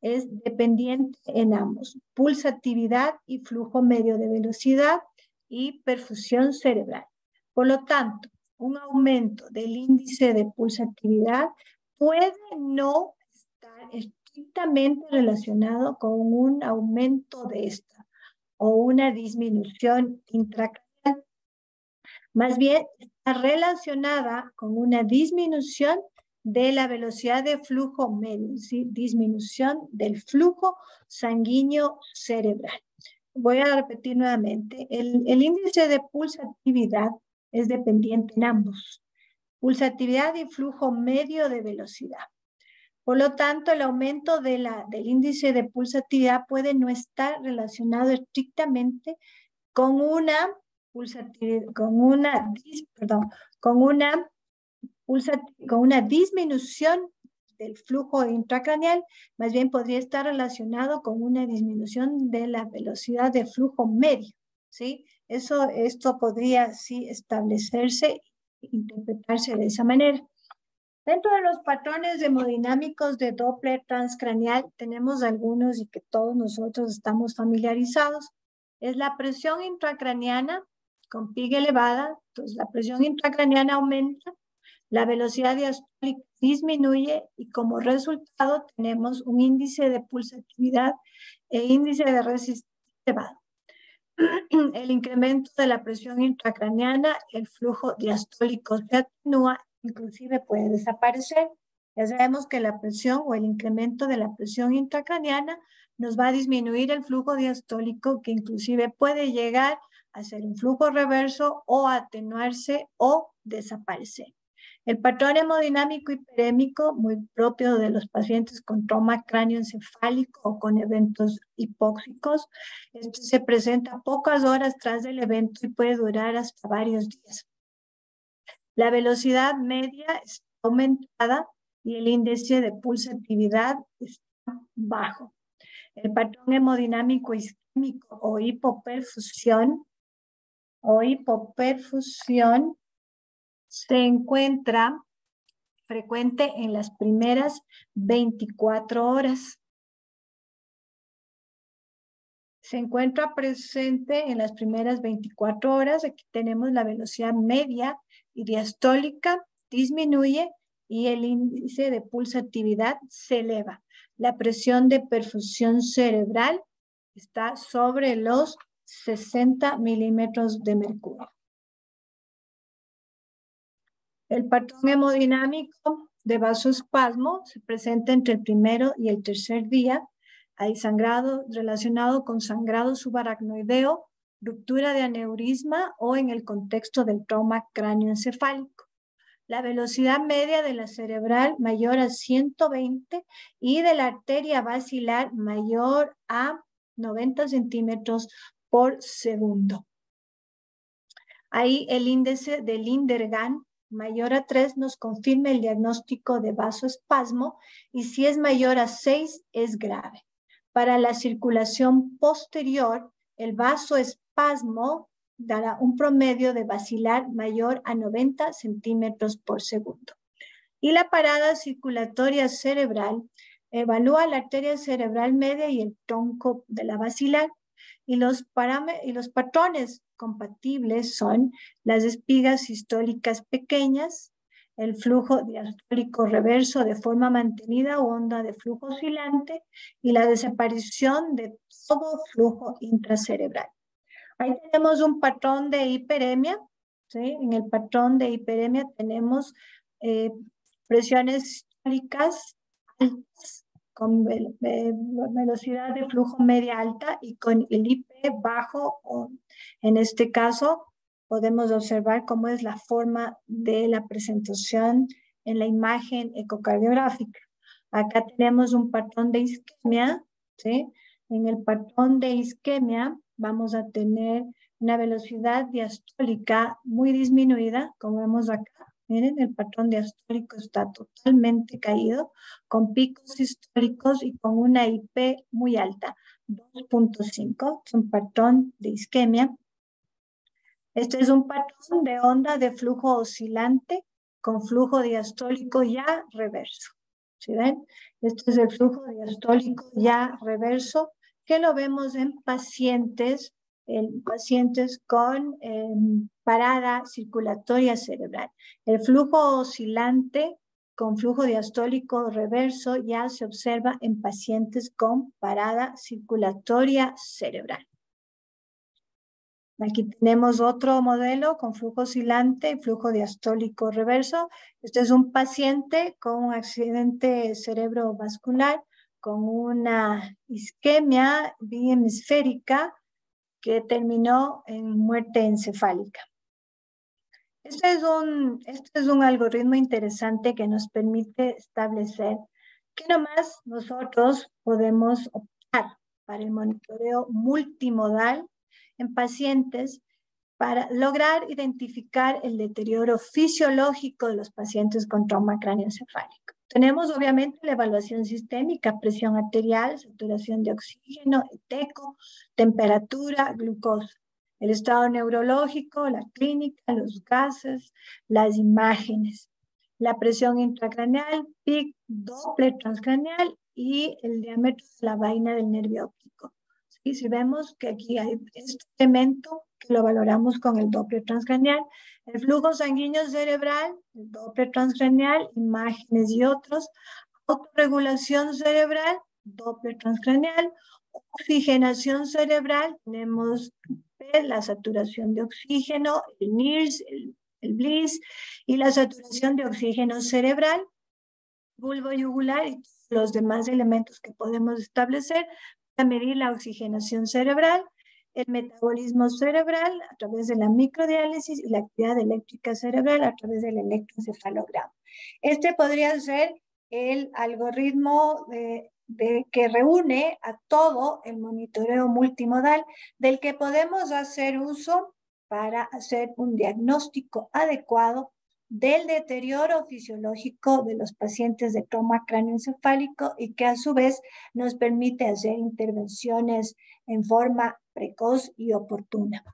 es dependiente en ambos, pulsatividad y flujo medio de velocidad y perfusión cerebral. Por lo tanto, un aumento del índice de pulsatividad puede no estar estrictamente relacionado con un aumento de esta o una disminución intracraneal. Más bien, está relacionada con una disminución de la velocidad de flujo medio, ¿sí? Disminución del flujo sanguíneo cerebral. Voy a repetir nuevamente. El índice de pulsatividad es dependiente en ambos. Pulsatividad y flujo medio de velocidad. Por lo tanto, el aumento del índice de pulsatividad puede no estar relacionado estrictamente con una disminución del flujo intracraneal, más bien podría estar relacionado con una disminución de la velocidad de flujo medio, ¿sí? Esto podría, sí, establecerse e interpretarse de esa manera. Dentro de los patrones hemodinámicos de Doppler transcraneal tenemos algunos y que todos nosotros estamos familiarizados. Es la presión intracraneana con PIG elevada, entonces la presión intracraneana aumenta, la velocidad diastólica disminuye y como resultado tenemos un índice de pulsatividad e índice de resistencia elevado. El incremento de la presión intracraneana, el flujo diastólico se atenúa, inclusive puede desaparecer. Ya sabemos que la presión o el incremento de la presión intracraneana nos va a disminuir el flujo diastólico, que inclusive puede llegar a ser un flujo reverso o atenuarse o desaparecer. El patrón hemodinámico hiperémico, muy propio de los pacientes con trauma cráneoencefálico o con eventos hipóxicos, esto se presenta pocas horas tras el evento y puede durar hasta varios días. La velocidad media está aumentada y el índice de pulsatividad está bajo. El patrón hemodinámico isquémico o hipoperfusión se encuentra frecuente en las primeras 24 horas. Se encuentra presente en las primeras 24 horas. Aquí tenemos la velocidad media y diastólica disminuye y el índice de pulsatividad se eleva. La presión de perfusión cerebral está sobre los 60 milímetros de mercurio. El patrón hemodinámico de vasoespasmo se presenta entre el primero y el tercer día. Hay sangrado relacionado con sangrado subaracnoideo, ruptura de aneurisma o en el contexto del trauma cráneoencefálico. La velocidad media de la cerebral mayor a 120 y de la arteria basilar mayor a 90 centímetros por segundo. Ahí el índice de Lindergan mayor a 3 nos confirma el diagnóstico de vasoespasmo y si es mayor a 6 es grave. Para la circulación posterior, el vasoespasmo dará un promedio de vacilar mayor a 90 centímetros por segundo. Y la parada circulatoria cerebral evalúa la arteria cerebral media y el tronco de la basilar. Y los patrones compatibles son las espigas sistólicas pequeñas, el flujo diastólico reverso de forma mantenida o onda de flujo oscilante y la desaparición de todo flujo intracerebral. Ahí tenemos un patrón de hiperemia, ¿sí? En el patrón de hiperemia tenemos presiones sistólicas altas, con velocidad de flujo media alta y con el IP bajo, o en este caso podemos observar cómo es la forma de la presentación en la imagen ecocardiográfica. Acá tenemos un patrón de isquemia, ¿sí? En el patrón de isquemia vamos a tener una velocidad diastólica muy disminuida, como vemos acá. Miren, el patrón diastólico está totalmente caído, con picos históricos y con una IP muy alta, 2.5, es un patrón de isquemia. Este es un patrón de onda de flujo oscilante con flujo diastólico ya reverso. ¿Sí ven? Este es el flujo diastólico ya reverso que lo vemos en pacientes con parada circulatoria cerebral. El flujo oscilante con flujo diastólico reverso ya se observa en pacientes con parada circulatoria cerebral. Aquí tenemos otro modelo con flujo oscilante y flujo diastólico reverso. Este es un paciente con un accidente cerebrovascular, con una isquemia bihemisférica que terminó en muerte encefálica. Este es un algoritmo interesante que nos permite establecer que nomás nosotros podemos optar para el monitoreo multimodal en pacientes para lograr identificar el deterioro fisiológico de los pacientes con trauma cráneoencefálico. Tenemos obviamente la evaluación sistémica, presión arterial, saturación de oxígeno, ETECO, temperatura, glucosa, el estado neurológico, la clínica, los gases, las imágenes, la presión intracraneal, PIC, Doppler transcraneal y el diámetro de la vaina del nervio óptico. ¿Sí? Si vemos que aquí hay este elemento que lo valoramos con el Doppler transcraneal, el flujo sanguíneo cerebral, el Doppler transcraneal, imágenes y otros, autorregulación cerebral, Doppler transcraneal, oxigenación cerebral, tenemos la saturación de oxígeno, el NIRS, el BLIS y la saturación de oxígeno cerebral, bulbo yugular y los demás elementos que podemos establecer para medir la oxigenación cerebral, el metabolismo cerebral a través de la microdiálisis y la actividad eléctrica cerebral a través del electroencefalograma. Este podría ser el algoritmo que reúne a todo el monitoreo multimodal del que podemos hacer uso para hacer un diagnóstico adecuado del deterioro fisiológico de los pacientes de trauma cráneoencefálico y que a su vez nos permite hacer intervenciones en forma precoz y oportuna.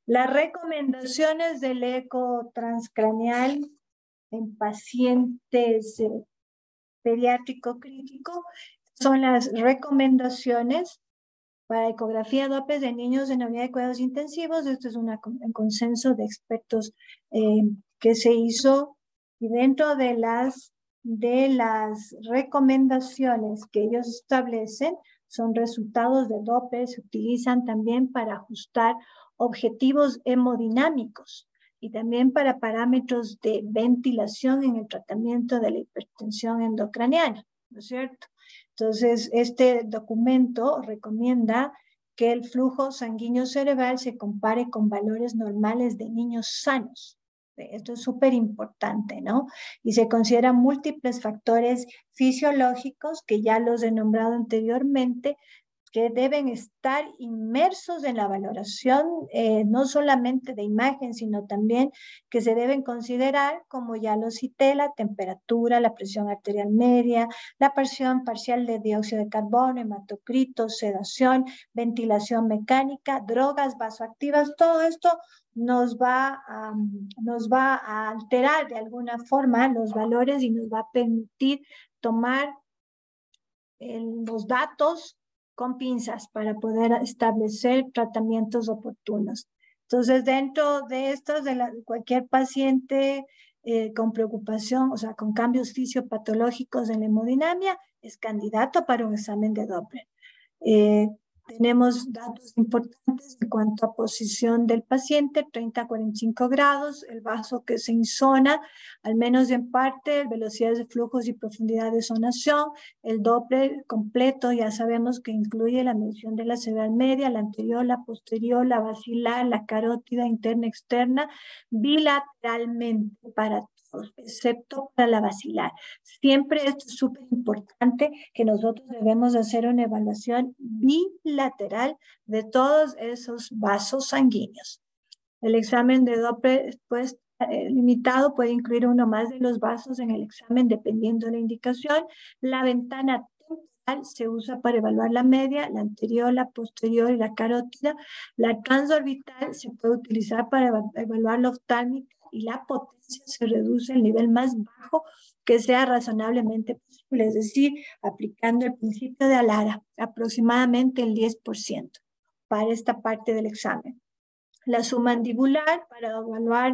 Las recomendaciones del eco transcraneal en pacientes pediátrico crítico son las recomendaciones para ecografía Doppler de niños en la unidad de cuidados intensivos. Esto es un consenso de expertos que se hizo, y dentro de las recomendaciones que ellos establecen son resultados de Doppler, se utilizan también para ajustar objetivos hemodinámicos y también para parámetros de ventilación en el tratamiento de la hipertensión endocraniana, ¿no es cierto? Entonces, este documento recomienda que el flujo sanguíneo cerebral se compare con valores normales de niños sanos. Esto es súper importante, ¿no? Y se consideran múltiples factores fisiológicos que ya los he nombrado anteriormente, que deben estar inmersos en la valoración, no solamente de imagen, sino también que se deben considerar, como ya lo cité, la temperatura, la presión arterial media, la presión parcial de dióxido de carbono, hematocrito, sedación, ventilación mecánica, drogas vasoactivas. Todo esto nos va a alterar de alguna forma los valores y nos va a permitir tomar los datos con pinzas para poder establecer tratamientos oportunos. Entonces, dentro de estos, cualquier paciente con preocupación, o sea, con cambios fisiopatológicos en la hemodinamia, es candidato para un examen de Doppler. Tenemos datos importantes en cuanto a posición del paciente, 30 a 45 grados, el vaso que se insona, al menos en parte, velocidades de flujos y profundidad de sonación, el Doppler completo, ya sabemos que incluye la medición de la cerebral media, la anterior, la posterior, la basilar, la carótida interna, externa, bilateralmente para todos, excepto para la basilar. Siempre esto es súper importante que nosotros debemos hacer una evaluación bilateral de todos esos vasos sanguíneos. El examen de Doppler pues, limitado puede incluir uno más de los vasos en el examen dependiendo de la indicación. La ventana temporal se usa para evaluar la media, la anterior, la posterior y la carótida. La transorbital se puede utilizar para evaluar la oftálmica y la potencia se reduce al nivel más bajo que sea razonablemente posible, es decir, aplicando el principio de Alara, aproximadamente el 10% para esta parte del examen. La submandibular para evaluar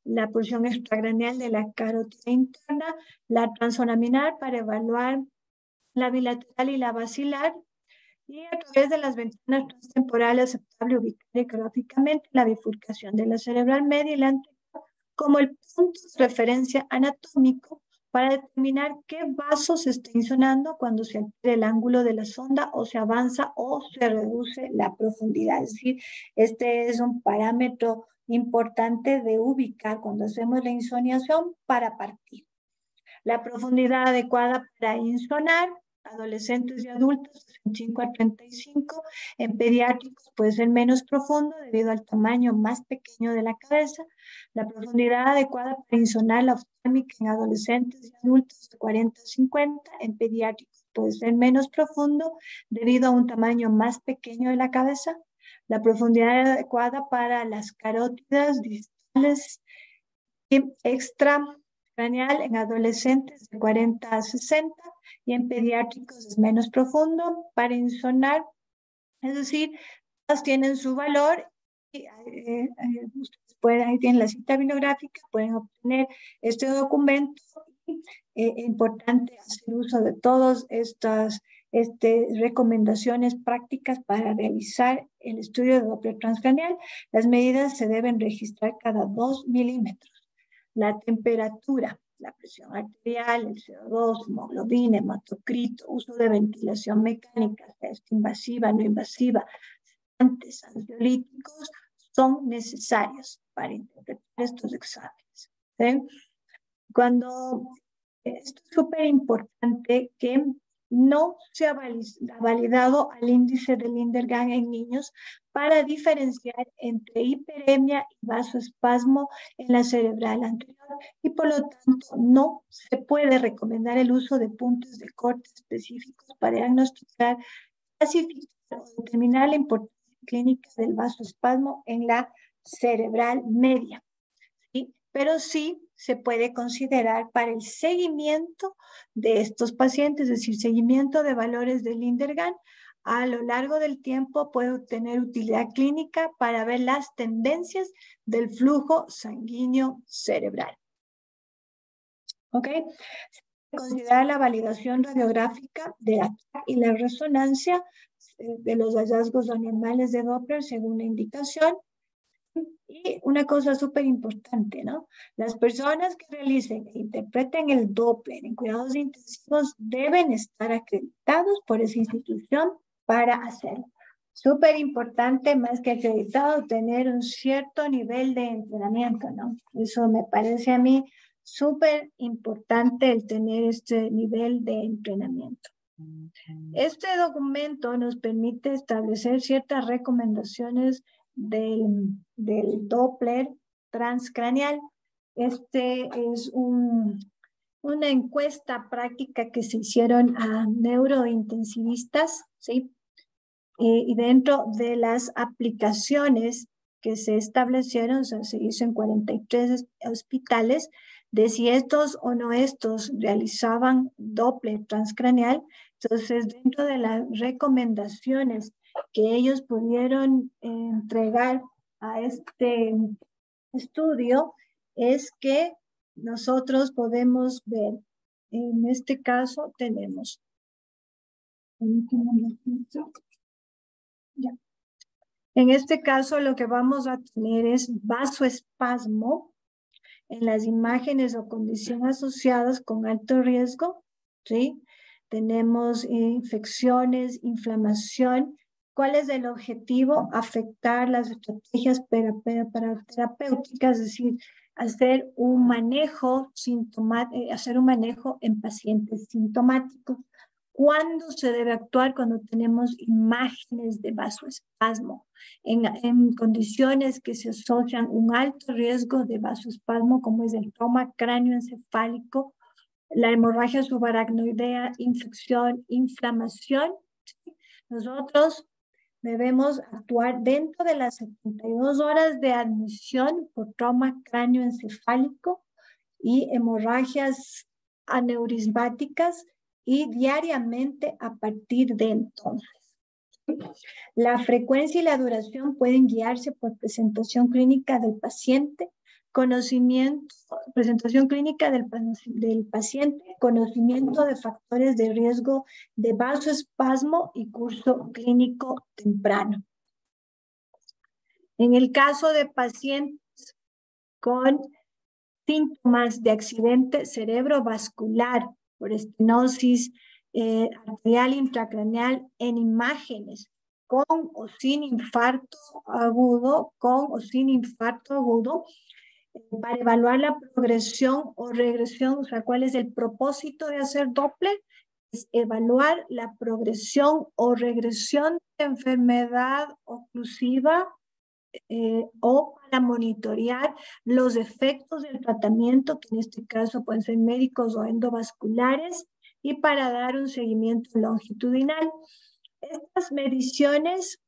la porción extragraneal de la carótida interna, la transforaminal para evaluar la bilateral y la basilar, y a través de las ventanas transtemporales aceptable ubicar gráficamente la bifurcación de la cerebral media y la anterior como el punto de referencia anatómico para determinar qué vaso se está insonando cuando se altera el ángulo de la sonda o se avanza o se reduce la profundidad. Es decir, este es un parámetro importante de ubicar cuando hacemos la insoniación para partir. La profundidad adecuada para insonar, adolescentes y adultos, 5 a 35. En pediátricos puede ser menos profundo debido al tamaño más pequeño de la cabeza. La profundidad adecuada para insonar la oftálmica en adolescentes y adultos, de 40 a 50. En pediátricos puede ser menos profundo debido a un tamaño más pequeño de la cabeza. La profundidad adecuada para las carótidas distales y extracraneal en adolescentes de 40 a 60 y en pediátricos es menos profundo para insonar, es decir, todas tienen su valor y ustedes pueden, ahí tienen la cita bibliográfica, pueden obtener este documento y es importante hacer uso de todas estas recomendaciones prácticas para realizar el estudio de Doppler transcranial. Las medidas se deben registrar cada 2 milímetros. La temperatura, la presión arterial, el CO2, hemoglobina, hematocrito, uso de ventilación mecánica, invasiva, no invasiva, ansiolíticos son necesarios para interpretar estos exámenes. ¿Sí? Esto es súper importante que no se ha validado al índice de Lindergan en niños para diferenciar entre hiperemia y vasoespasmo en la cerebral anterior y por lo tanto no se puede recomendar el uso de puntos de corte específicos para diagnosticar, clasificar o determinar la importancia clínica del vasoespasmo en la cerebral media. ¿Sí? Pero sí se puede considerar para el seguimiento de estos pacientes, es decir, seguimiento de valores de Lindergan a lo largo del tiempo puede tener utilidad clínica para ver las tendencias del flujo sanguíneo cerebral. ¿Ok? Considerar la validación radiográfica de la TAC y la resonancia de los hallazgos animales de Doppler según la indicación. Y una cosa súper importante, ¿no? Las personas que realicen e interpreten el Doppler en cuidados intensivos deben estar acreditados por esa institución para hacerlo. Súper importante, más que acreditado, tener un cierto nivel de entrenamiento, ¿no? Eso me parece a mí súper importante el tener este nivel de entrenamiento. Este documento nos permite establecer ciertas recomendaciones del Doppler transcraneal. Este es una encuesta práctica que se hicieron a neurointensivistas, ¿sí? Y dentro de las aplicaciones que se establecieron, o sea, se hizo en 43 hospitales, de si estos o no estos realizaban Doppler transcraneal. Entonces, dentro de las recomendaciones que ellos pudieron entregar a este estudio, es que nosotros podemos ver, en este caso tenemos, ya. En este caso lo que vamos a tener es vasoespasmo en las imágenes o condiciones asociadas con alto riesgo, ¿sí? Tenemos infecciones, inflamación. ¿Cuál es el objetivo? Afectar las estrategias terapéuticas, es decir, hacer un manejo en pacientes sintomáticos. ¿Cuándo se debe actuar? Cuando tenemos imágenes de vasoespasmo, en condiciones que se asocian un alto riesgo de vasoespasmo, como es el trauma cráneoencefálico, la hemorragia subaracnoidea, infección, inflamación. ¿Sí? Nosotros debemos actuar dentro de las 72 horas de admisión por trauma cráneoencefálico y hemorragias aneurismáticas, y diariamente a partir de entonces. La frecuencia y la duración pueden guiarse por presentación clínica del paciente, presentación clínica del paciente, conocimiento de factores de riesgo de vasoespasmo y curso clínico temprano. En el caso de pacientes con síntomas de accidente cerebrovascular por estenosis arterial intracraneal en imágenes con o sin infarto agudo, para evaluar la progresión o regresión, o sea, ¿cuál es el propósito de hacer Doppler? Es evaluar la progresión o regresión de enfermedad oclusiva o para monitorear los efectos del tratamiento, que en este caso pueden ser médicos o endovasculares, y para dar un seguimiento longitudinal. Estas mediciones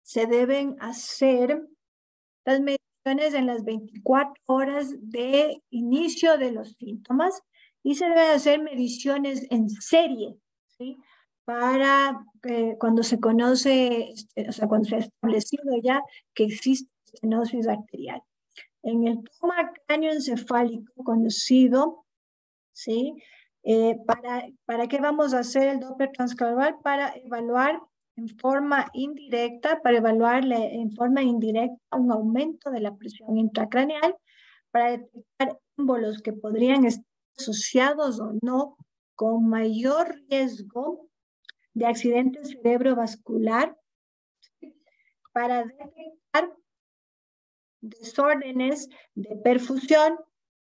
se deben hacer, las mediciones en las 24 horas de inicio de los síntomas, y se deben hacer mediciones en serie, ¿sí? Para cuando se conoce, o sea, cuando se ha establecido ya que existe estenosis arterial. En el trauma cráneoencefálico conocido, ¿sí? ¿Para qué vamos a hacer el Doppler transcraneal? Para evaluar en forma indirecta, en forma indirecta un aumento de la presión intracraneal, para detectar émbolos que podrían estar asociados o no con mayor riesgo de accidente cerebrovascular, para detectar desórdenes de perfusión,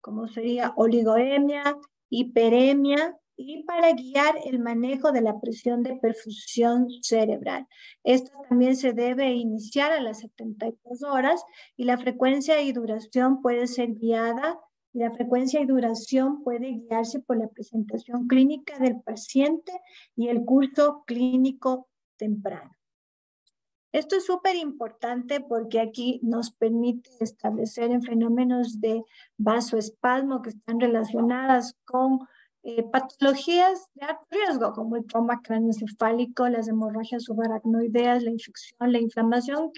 como sería oligoemia, hiperemia, y para guiar el manejo de la presión de perfusión cerebral. Esto también se debe iniciar a las 72 horas, y la frecuencia y duración puede ser guiada, y la frecuencia y duración puede guiarse por la presentación clínica del paciente y el curso clínico temprano. Esto es súper importante porque aquí nos permite establecer en fenómenos de vasoespasmo que están relacionadas con patologías de alto riesgo, como el trauma cráneoencefálico, las hemorragias subaracnoideas, la infección, la inflamación,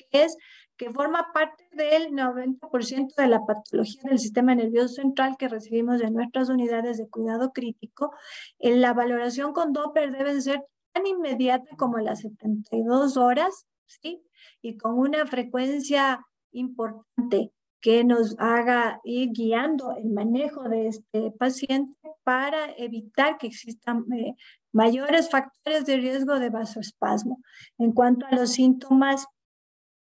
que forma parte del 90% de la patología del sistema nervioso central que recibimos de nuestras unidades de cuidado crítico. La valoración con Doppler debe ser tan inmediata como las 72 horas, ¿sí? Y con una frecuencia importante que nos haga ir guiando el manejo de este paciente para evitar que existan mayores factores de riesgo de vasoespasmo. En cuanto a los síntomas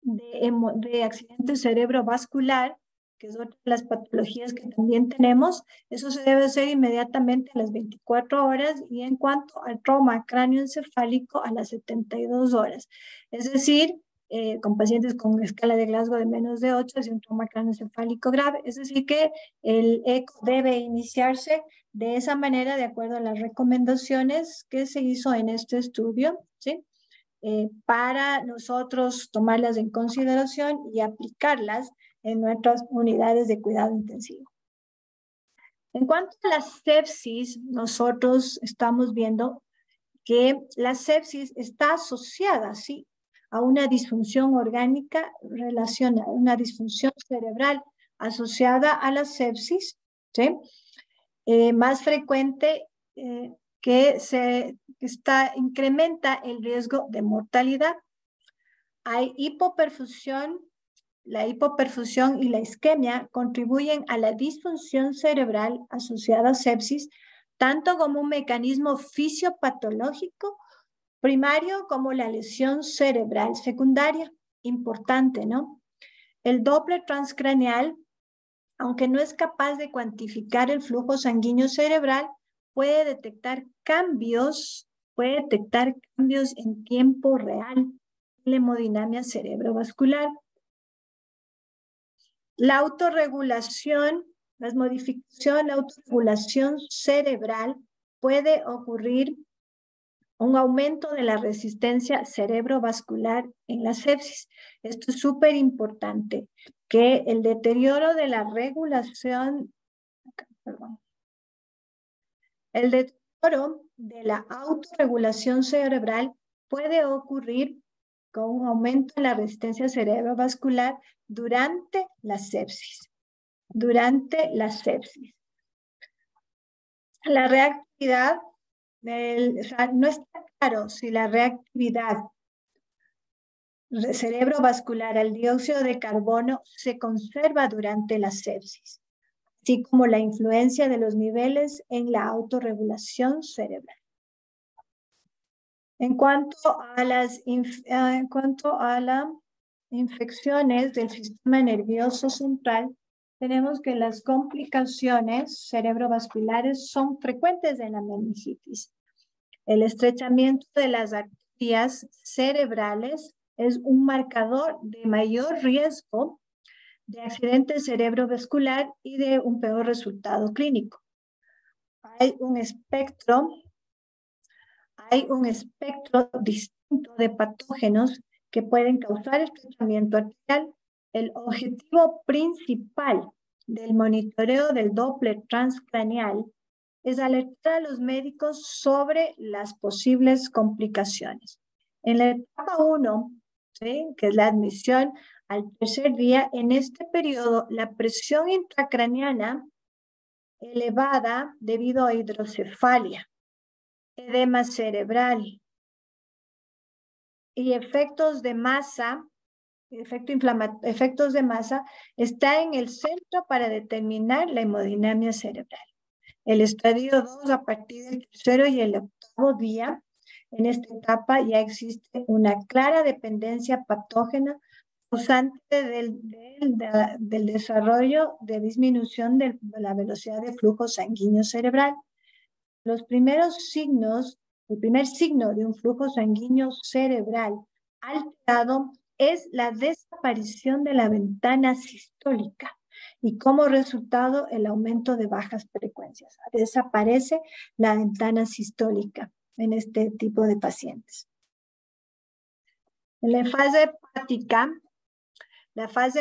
de accidente cerebrovascular, que es otra de las patologías que también tenemos, eso se debe hacer inmediatamente a las 24 horas y en cuanto al trauma cráneoencefálico a las 72 horas. Es decir, con pacientes con escala de Glasgow de menos de 8, es un trauma cráneoencefálico grave. Es decir, que el eco debe iniciarse de esa manera de acuerdo a las recomendaciones que se hizo en este estudio, ¿sí? Para nosotros tomarlas en consideración y aplicarlas en nuestras unidades de cuidado intensivo. En cuanto a la sepsis, nosotros estamos viendo que la sepsis está asociada, ¿sí?, a una disfunción orgánica relacionada, una disfunción cerebral asociada a la sepsis, ¿sí? Más frecuente que incrementa el riesgo de mortalidad. Hay hipoperfusión. La hipoperfusión y la isquemia contribuyen a la disfunción cerebral asociada a sepsis, tanto como un mecanismo fisiopatológico primario como la lesión cerebral secundaria. Importante, ¿no? El Doppler transcraneal, aunque no es capaz de cuantificar el flujo sanguíneo cerebral, puede detectar cambios en tiempo real en la hemodinamia cerebrovascular. La autorregulación, la autorregulación cerebral puede ocurrir un aumento de la resistencia cerebrovascular en la sepsis. Esto es súper importante, que el deterioro de la regulación, el deterioro de la autorregulación cerebral puede ocurrir con un aumento en la resistencia cerebrovascular durante la sepsis. La reactividad, o sea, no está claro si la reactividad cerebrovascular al dióxido de carbono se conserva durante la sepsis, así como la influencia de los niveles en la autorregulación cerebral. En cuanto a las infecciones del sistema nervioso central, tenemos que las complicaciones cerebrovasculares son frecuentes en la meningitis. El estrechamiento de las arterias cerebrales es un marcador de mayor riesgo de accidente cerebrovascular y de un peor resultado clínico. Hay un espectro distinto de patógenos que pueden causar estrechamiento arterial. El objetivo principal del monitoreo del Doppler transcraneal es alertar a los médicos sobre las posibles complicaciones. En la etapa 1, ¿sí?, que es la admisión al tercer día, en este periodo la presión intracraneana elevada debido a hidrocefalia, edema cerebral y efectos de masa, está en el centro para determinar la hemodinamia cerebral. El estadio 2, a partir del tercero y el octavo día, en esta etapa ya existe una clara dependencia patógena causante del desarrollo de disminución de la velocidad de flujo sanguíneo cerebral. El primer signo de un flujo sanguíneo cerebral alterado es la desaparición de la ventana sistólica y como resultado el aumento de bajas frecuencias. Desaparece la ventana sistólica en este tipo de pacientes. En la fase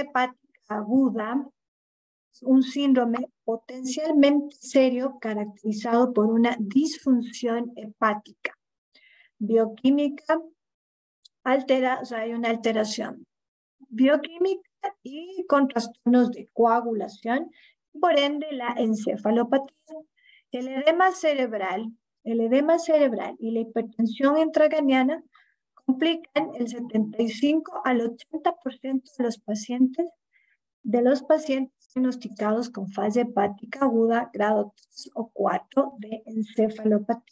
hepática aguda, un síndrome potencialmente serio caracterizado por una disfunción hepática bioquímica, hay una alteración bioquímica y con trastornos de coagulación, por ende la encefalopatía. El edema cerebral y la hipertensión intracraniana complican el 75 al 80% de los pacientes diagnosticados con fase hepática aguda, grado 3 o 4 de encefalopatía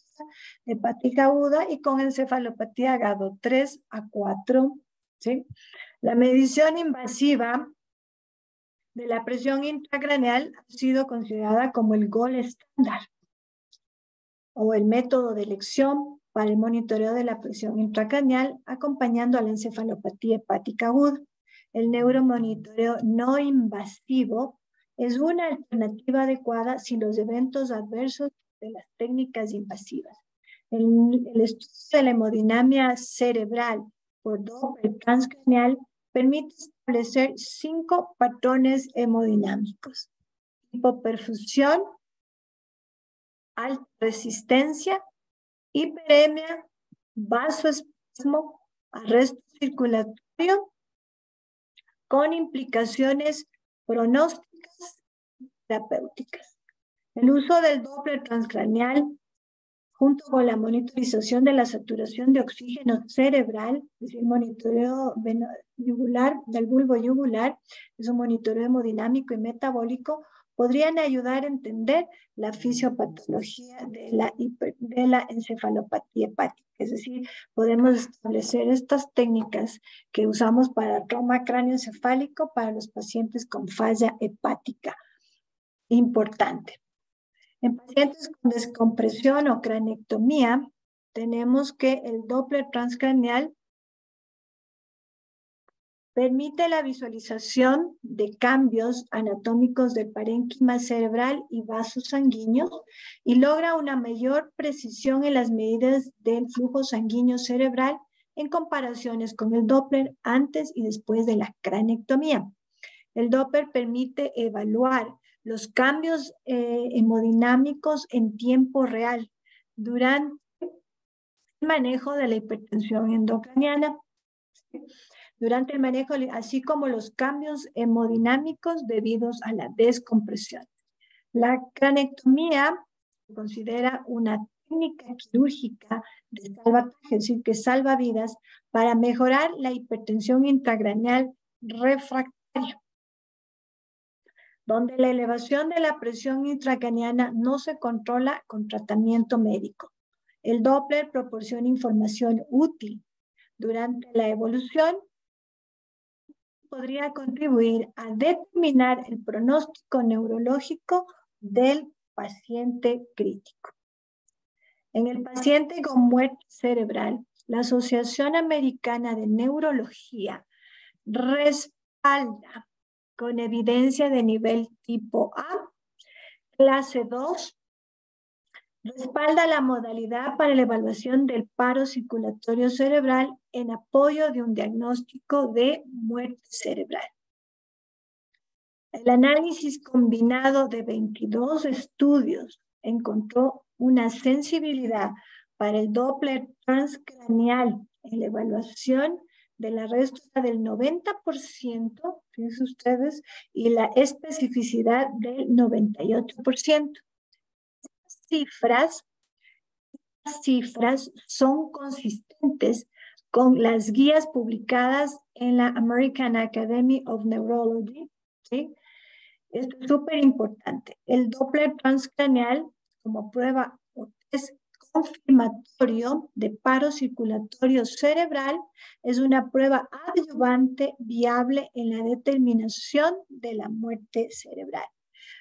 hepática aguda y con encefalopatía grado 3 a 4, ¿sí? La medición invasiva de la presión intracraneal ha sido considerada como el gold estándar o el método de elección para el monitoreo de la presión intracraneal acompañando a la encefalopatía hepática aguda. El neuromonitoreo no invasivo es una alternativa adecuada si los eventos adversos de las técnicas invasivas. El estudio de la hemodinamia cerebral por Doppler transcranial permite establecer 5 patrones hemodinámicos: hipoperfusión, alta resistencia, hiperemia, vasoespasmo, arresto circulatorio, con implicaciones pronósticas y terapéuticas. El uso del Doppler transcranial junto con la monitorización de la saturación de oxígeno cerebral, es decir, monitoreo yugular, del bulbo yugular, es un monitoreo hemodinámico y metabólico, podrían ayudar a entender la fisiopatología de la encefalopatía hepática. Es decir, podemos establecer estas técnicas que usamos para trauma cráneoencefálico para los pacientes con falla hepática. Importante. En pacientes con descompresión o cranectomía, tenemos que el Doppler transcranial permite la visualización de cambios anatómicos del parénquima cerebral y vasos sanguíneos y logra una mayor precisión en las medidas del flujo sanguíneo cerebral en comparaciones con el Doppler antes y después de la cranectomía. El Doppler permite evaluar los cambios hemodinámicos en tiempo real durante el manejo de la hipertensión endocraniana, durante el manejo, así como los cambios hemodinámicos debidos a la descompresión. La cranectomía se considera una técnica quirúrgica de salvataje, es decir, que salva vidas para mejorar la hipertensión intracraneal refractaria, donde la elevación de la presión intracraniana no se controla con tratamiento médico. El Doppler proporciona información útil durante la evolución, podría contribuir a determinar el pronóstico neurológico del paciente crítico. En el paciente con muerte cerebral, la Asociación Americana de Neurología respalda con evidencia de nivel tipo A, clase 2, respalda la modalidad para la evaluación del paro circulatorio cerebral en apoyo de un diagnóstico de muerte cerebral. El análisis combinado de 22 estudios encontró una sensibilidad para el Doppler transcranial en la evaluación de la respuesta del 90%, fíjense ustedes, y la especificidad del 98%. Estas cifras son consistentes con las guías publicadas en la American Academy of Neurology, ¿sí? Esto es súper importante. El Doppler transcranial como prueba o test confirmatorio de paro circulatorio cerebral es una prueba adyuvante viable en la determinación de la muerte cerebral.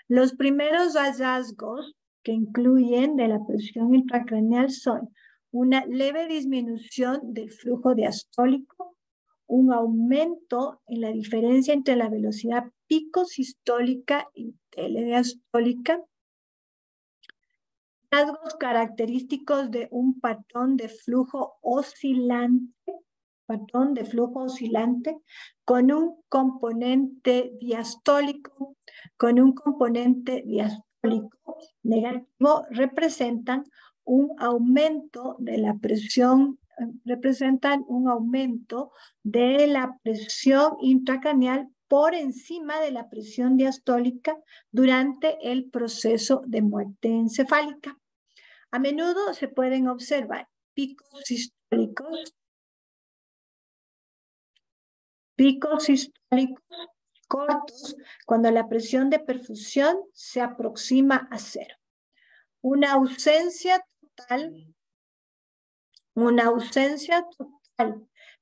Los primeros hallazgos que incluyen de la presión intracraneal son una leve disminución del flujo diastólico, un aumento en la diferencia entre la velocidad pico sistólica y telediastólica, rasgos característicos de un patrón de flujo oscilante, con un componente diastólico, negativo, representan un aumento de la presión, intracraneal por encima de la presión diastólica durante el proceso de muerte encefálica. A menudo se pueden observar picos sistólicos cortos cuando la presión de perfusión se aproxima a cero. Una ausencia total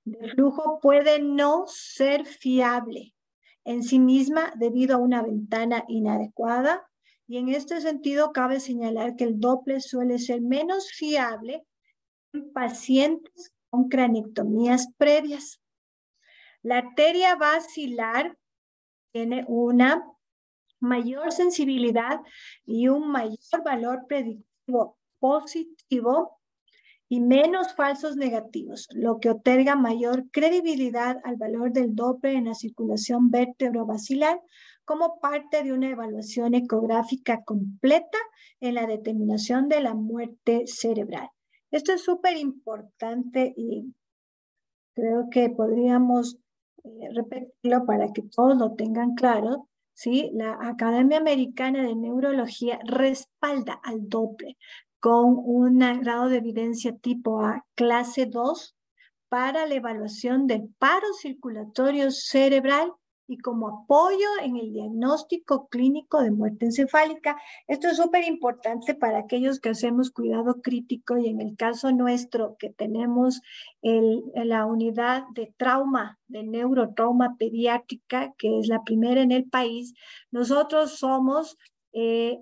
de flujo puede no ser fiable en sí misma debido a una ventana inadecuada, y en este sentido cabe señalar que el Doppler suele ser menos fiable en pacientes con craniectomías previas. La arteria basilar tiene una mayor sensibilidad y un mayor valor predictivo positivo y menos falsos negativos, lo que otorga mayor credibilidad al valor del Doppler en la circulación vértebro-basilar como parte de una evaluación ecográfica completa en la determinación de la muerte cerebral. Esto es súper importante y creo que podríamos repetirlo para que todos lo tengan claro. ¿Sí? La Academia Americana de Neurología respalda al Doppler con un grado de evidencia tipo A, clase 2, para la evaluación del paro circulatorio cerebral y como apoyo en el diagnóstico clínico de muerte encefálica. Esto es súper importante para aquellos que hacemos cuidado crítico y en el caso nuestro que tenemos la unidad de trauma, de neurotrauma pediátrica, que es la primera en el país. Nosotros somos,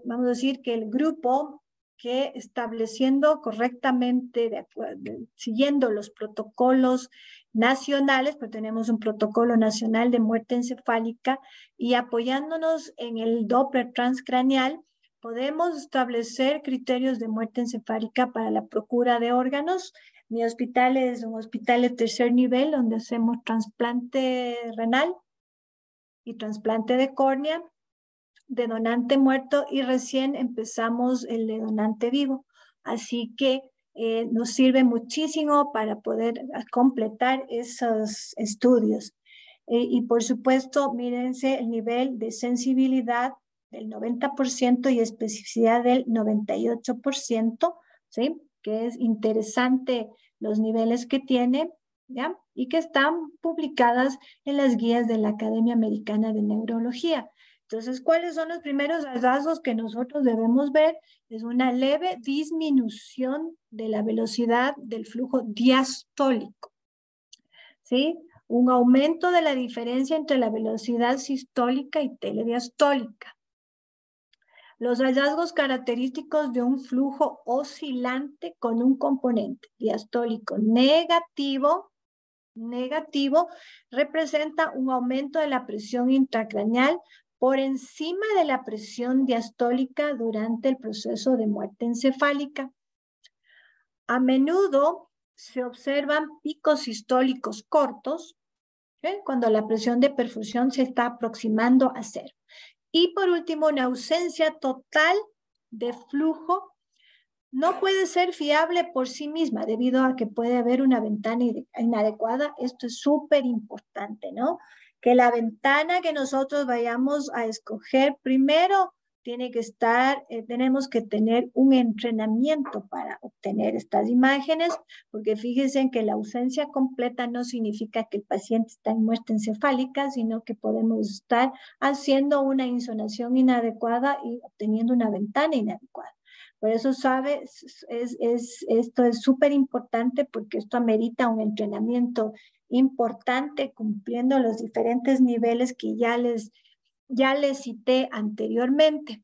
vamos a decir que el grupo que estableciendo correctamente, siguiendo los protocolos nacionales, pues tenemos un protocolo nacional de muerte encefálica y apoyándonos en el Doppler transcraneal, podemos establecer criterios de muerte encefálica para la procura de órganos. Mi hospital es un hospital de tercer nivel donde hacemos trasplante renal y trasplante de córnea, de donante muerto y recién empezamos el de donante vivo. Así que nos sirve muchísimo para poder completar esos estudios. Y por supuesto, mírense el nivel de sensibilidad del 90% y especificidad del 98%, ¿sí? Que es interesante los niveles que tiene, ¿ya? Y que están publicadas en las guías de la Academia Americana de Neurología. Entonces, ¿cuáles son los primeros hallazgos que nosotros debemos ver? Es una leve disminución de la velocidad del flujo diastólico, ¿sí? Un aumento de la diferencia entre la velocidad sistólica y telediastólica. Los hallazgos característicos de un flujo oscilante con un componente diastólico negativo representa un aumento de la presión intracraneal por encima de la presión diastólica durante el proceso de muerte encefálica. A menudo se observan picos sistólicos cortos, cuando la presión de perfusión se está aproximando a cero. Y por último, una ausencia total de flujo no puede ser fiable por sí misma debido a que puede haber una ventana inadecuada. Esto es súper importante, ¿no? Que la ventana que nosotros vayamos a escoger primero tiene que estar, tenemos que tener un entrenamiento para obtener estas imágenes, porque fíjense que la ausencia completa no significa que el paciente está en muerte encefálica, sino que podemos estar haciendo una insonación inadecuada y obteniendo una ventana inadecuada. Por eso, ¿sabes? Esto es súper importante porque esto amerita un entrenamiento importante cumpliendo los diferentes niveles que ya les cité anteriormente.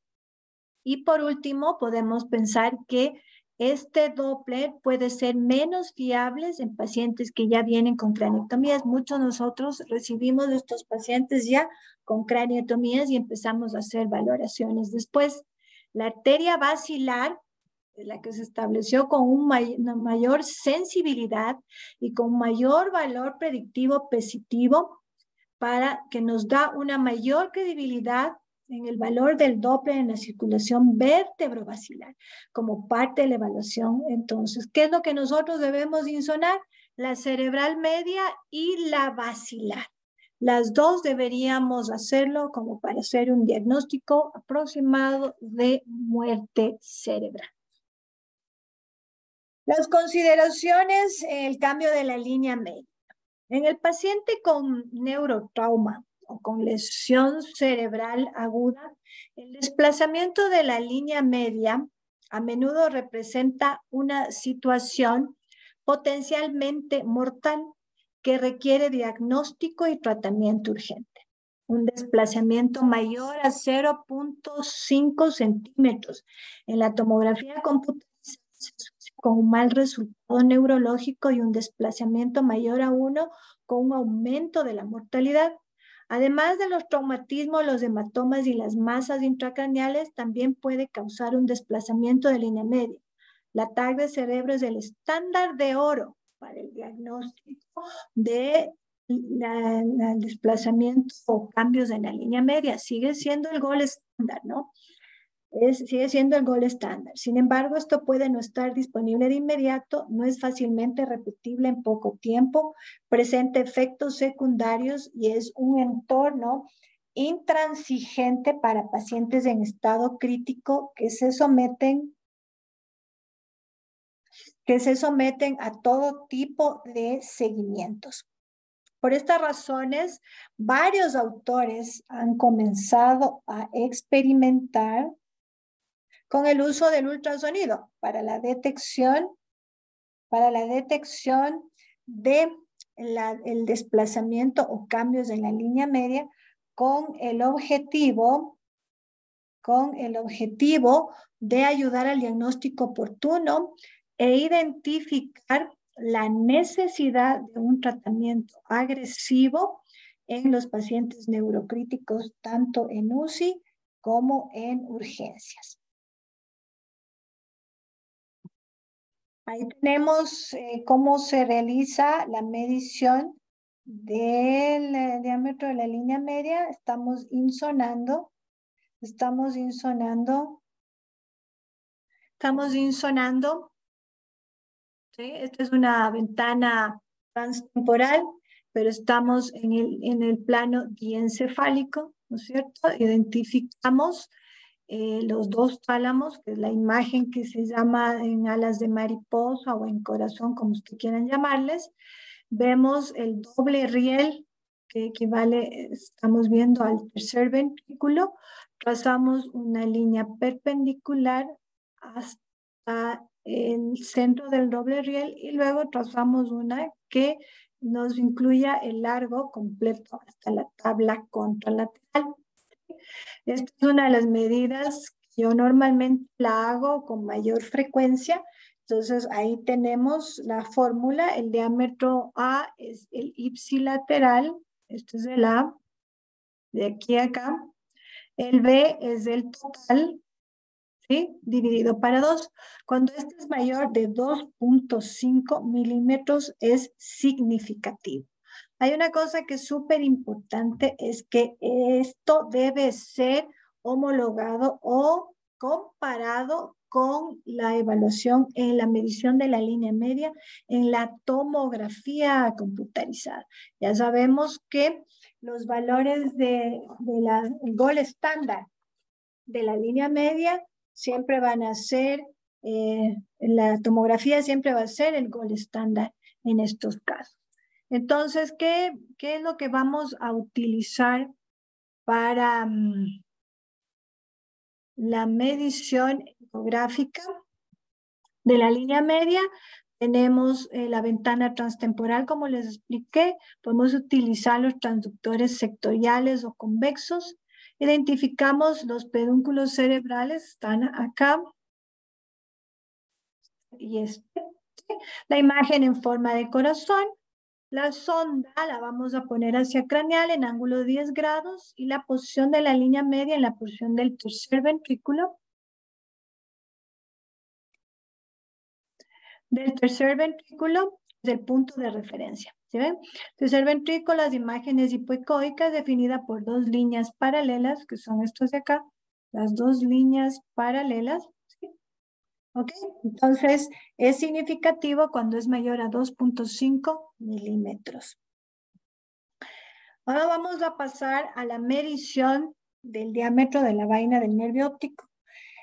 Y por último, podemos pensar que este Doppler puede ser menos fiable en pacientes que ya vienen con craniectomías. Muchos de nosotros recibimos de estos pacientes ya con craniectomías y empezamos a hacer valoraciones después. La arteria basilar, la que se estableció con una mayor sensibilidad y con mayor valor predictivo positivo, para que nos da una mayor credibilidad en el valor del Doppler en la circulación vértebro-basilar como parte de la evaluación. Entonces, ¿qué es lo que nosotros debemos insonar? La cerebral media y la basilar. Las dos deberíamos hacerlo como para hacer un diagnóstico aproximado de muerte cerebral. Las consideraciones, el cambio de la línea media. En el paciente con neurotrauma o con lesión cerebral aguda, el desplazamiento de la línea media a menudo representa una situación potencialmente mortal que requiere diagnóstico y tratamiento urgente. un desplazamiento mayor a 0.5 centímetros. En la tomografía computarizada se asocia con un mal resultado neurológico y un desplazamiento mayor a 1 con un aumento de la mortalidad. Además de los traumatismos, los hematomas y las masas intracraneales, también puede causar un desplazamiento de línea media. La TAC de cerebro es el estándar de oro para el diagnóstico de el desplazamiento o cambios en la línea media. Sigue siendo el gol estándar, ¿no? Sigue siendo el gol estándar. Sin embargo, esto puede no estar disponible de inmediato, no es fácilmente repetible en poco tiempo, presenta efectos secundarios y es un entorno intransigente para pacientes en estado crítico que se someten a todo tipo de seguimientos. Por estas razones, varios autores han comenzado a experimentar con el uso del ultrasonido para la detección de el desplazamiento o cambios en la línea media con el objetivo de ayudar al diagnóstico oportuno e identificar la necesidad de un tratamiento agresivo en los pacientes neurocríticos, tanto en UCI como en urgencias. Ahí tenemos cómo se realiza la medición del diámetro de la línea media. Estamos insonando. ¿Sí? Esta es una ventana transtemporal, pero estamos en el plano diencefálico, ¿no es cierto? Identificamos los dos tálamos, que es la imagen que se llama en alas de mariposa o en corazón, como ustedes quieran llamarles. Vemos el doble riel, que equivale, estamos viendo al tercer ventrículo. Trazamos una línea perpendicular hasta el centro del doble riel y luego trazamos una que nos incluya el largo completo hasta la tabla contralateral. Esta es una de las medidas que yo normalmente la hago con mayor frecuencia. Entonces ahí tenemos la fórmula. El diámetro A es el ipsilateral. Este es el A, de aquí a acá. El B es el total, ¿sí? Dividido para 2. Cuando este es mayor de 2.5 milímetros es significativo. Hay una cosa que es súper importante, es que esto debe ser homologado o comparado con la evaluación en la medición de la línea media en la tomografía computarizada. Ya sabemos que los valores del gol estándar de la línea media siempre van a ser, la tomografía siempre va a ser el gol estándar en estos casos. Entonces, ¿qué es lo que vamos a utilizar para la medición ecográfica de la línea media? Tenemos la ventana transtemporal, como les expliqué. Podemos utilizar los transductores sectoriales o convexos. Identificamos los pedúnculos cerebrales, están acá. Y la imagen en forma de corazón. La sonda la vamos a poner hacia craneal en ángulo de 10 grados y la posición de la línea media en la posición del tercer ventrículo. Del tercer ventrículo del punto de referencia. ¿Sí ven? Tercer ventrículo, las imágenes hipoecoicas definidas por dos líneas paralelas, que son estos de acá, las dos líneas paralelas. ¿Sí? ¿Ok? Entonces, es significativo cuando es mayor a 2.5 milímetros. Ahora vamos a pasar a la medición del diámetro de la vaina del nervio óptico.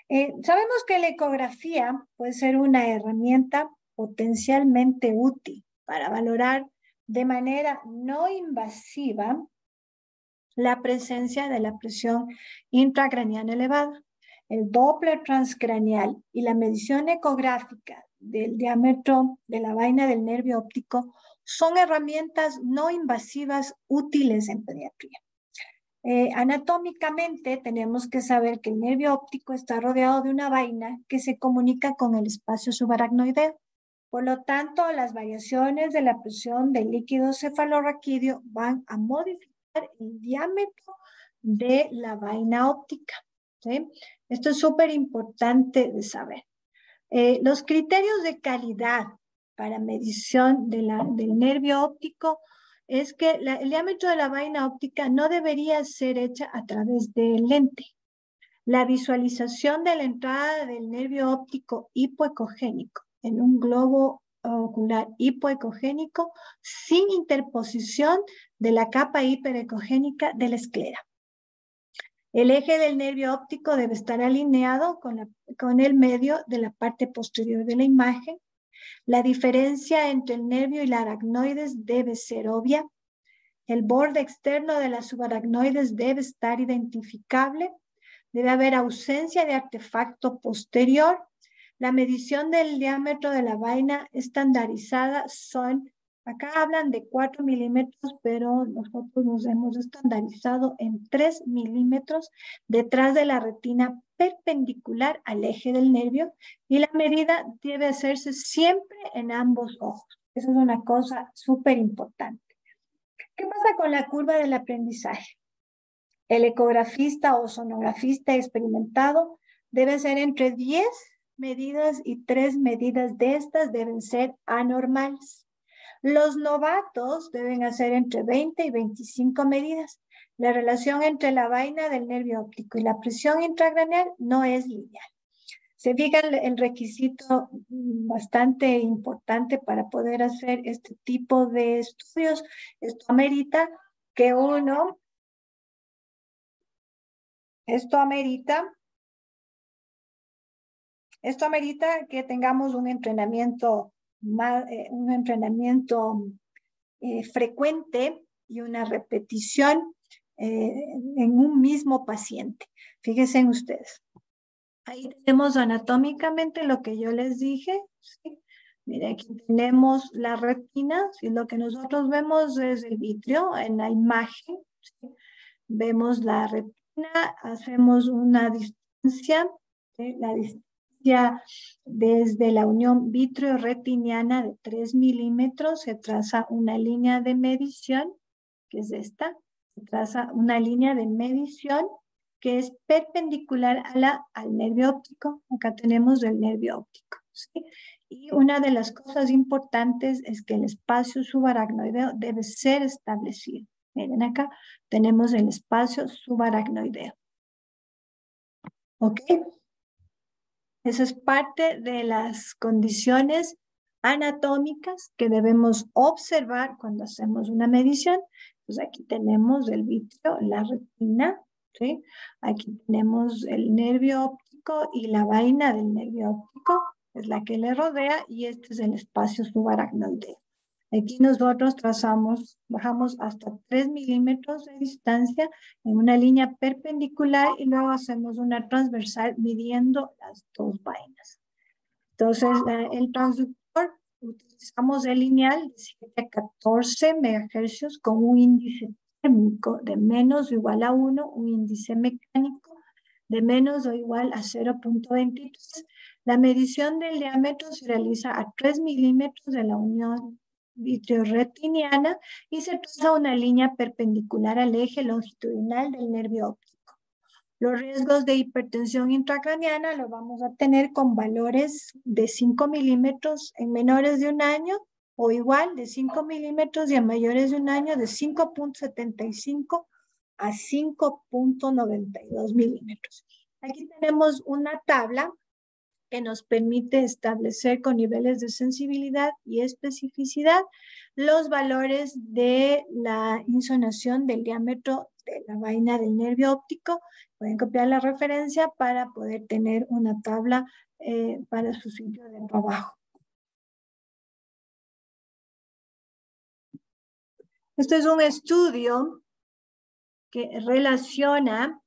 Sabemos que la ecografía puede ser una herramienta potencialmente útil para valorar de manera no invasiva la presencia de la presión intracraneana elevada. El Doppler transcraneal y la medición ecográfica del diámetro de la vaina del nervio óptico son herramientas no invasivas útiles en pediatría. Anatómicamente tenemos que saber que el nervio óptico está rodeado de una vaina que se comunica con el espacio subaracnoideo. Por lo tanto, las variaciones de la presión del líquido cefalorraquídeo van a modificar el diámetro de la vaina óptica, ¿sí? Esto es súper importante de saber. Los criterios de calidad para medición del nervio óptico es que el diámetro de la vaina óptica no debería ser hecha a través del lente. La visualización de la entrada del nervio óptico hipoecogénico en un globo ocular hipoecogénico sin interposición de la capa hiperecogénica de la esclera. El eje del nervio óptico debe estar alineado con el medio de la parte posterior de la imagen. La diferencia entre el nervio y la aracnoides debe ser obvia. El borde externo de las subaracnoides debe estar identificable. Debe haber ausencia de artefacto posterior. La medición del diámetro de la vaina estandarizada son, acá hablan de 4 milímetros, pero nosotros nos hemos estandarizado en 3 milímetros detrás de la retina perpendicular al eje del nervio, y la medida debe hacerse siempre en ambos ojos. Eso es una cosa súper importante. ¿Qué pasa con la curva del aprendizaje? El ecografista o sonografista experimentado debe ser entre 10 medidas y 3 medidas de estas deben ser anormales. Los novatos deben hacer entre 20 y 25 medidas. La relación entre la vaina del nervio óptico y la presión intracraneal no es lineal. Se fijan el requisito bastante importante para poder hacer este tipo de estudios. Esto amerita que uno... Esto amerita que tengamos un entrenamiento frecuente y una repetición en un mismo paciente. Fíjense en ustedes. Ahí tenemos anatómicamente lo que yo les dije, ¿sí? Mire, aquí tenemos la retina, ¿sí? Lo que nosotros vemos es el vitrio en la imagen, ¿sí? Vemos la retina, hacemos una distancia, ¿sí? La distancia desde la unión vitrio-retiniana de 3 milímetros, se traza una línea de medición, que es esta, se traza una línea de medición que es perpendicular al nervio óptico. Acá tenemos el nervio óptico, ¿sí? Y una de las cosas importantes es que el espacio subaracnoideo debe ser establecido. Miren acá, tenemos el espacio subaracnoideo. ¿Ok? Eso es parte de las condiciones anatómicas que debemos observar cuando hacemos una medición. Pues aquí tenemos el vitrio, la retina, ¿sí? Aquí tenemos el nervio óptico y la vaina del nervio óptico, es la que le rodea, y este es el espacio subaracnoideo. Aquí nosotros trazamos, bajamos hasta 3 milímetros de distancia en una línea perpendicular y luego hacemos una transversal midiendo las dos vainas. Entonces, el transductor, utilizamos el lineal de 7 a 14 megahercios con un índice térmico de menos o igual a 1, un índice mecánico de menos o igual a 0.23. La medición del diámetro se realiza a 3 milímetros de la unión vitreoretiniana y se traza una línea perpendicular al eje longitudinal del nervio óptico. Los riesgos de hipertensión intracraniana lo vamos a tener con valores de 5 milímetros en menores de un año, o igual de 5 milímetros y en mayores de un año de 5.75 a 5.92 milímetros. Aquí tenemos una tabla que nos permite establecer con niveles de sensibilidad y especificidad los valores de la insonación del diámetro de la vaina del nervio óptico. Pueden copiar la referencia para poder tener una tabla para su sitio de trabajo. Este es un estudio que relaciona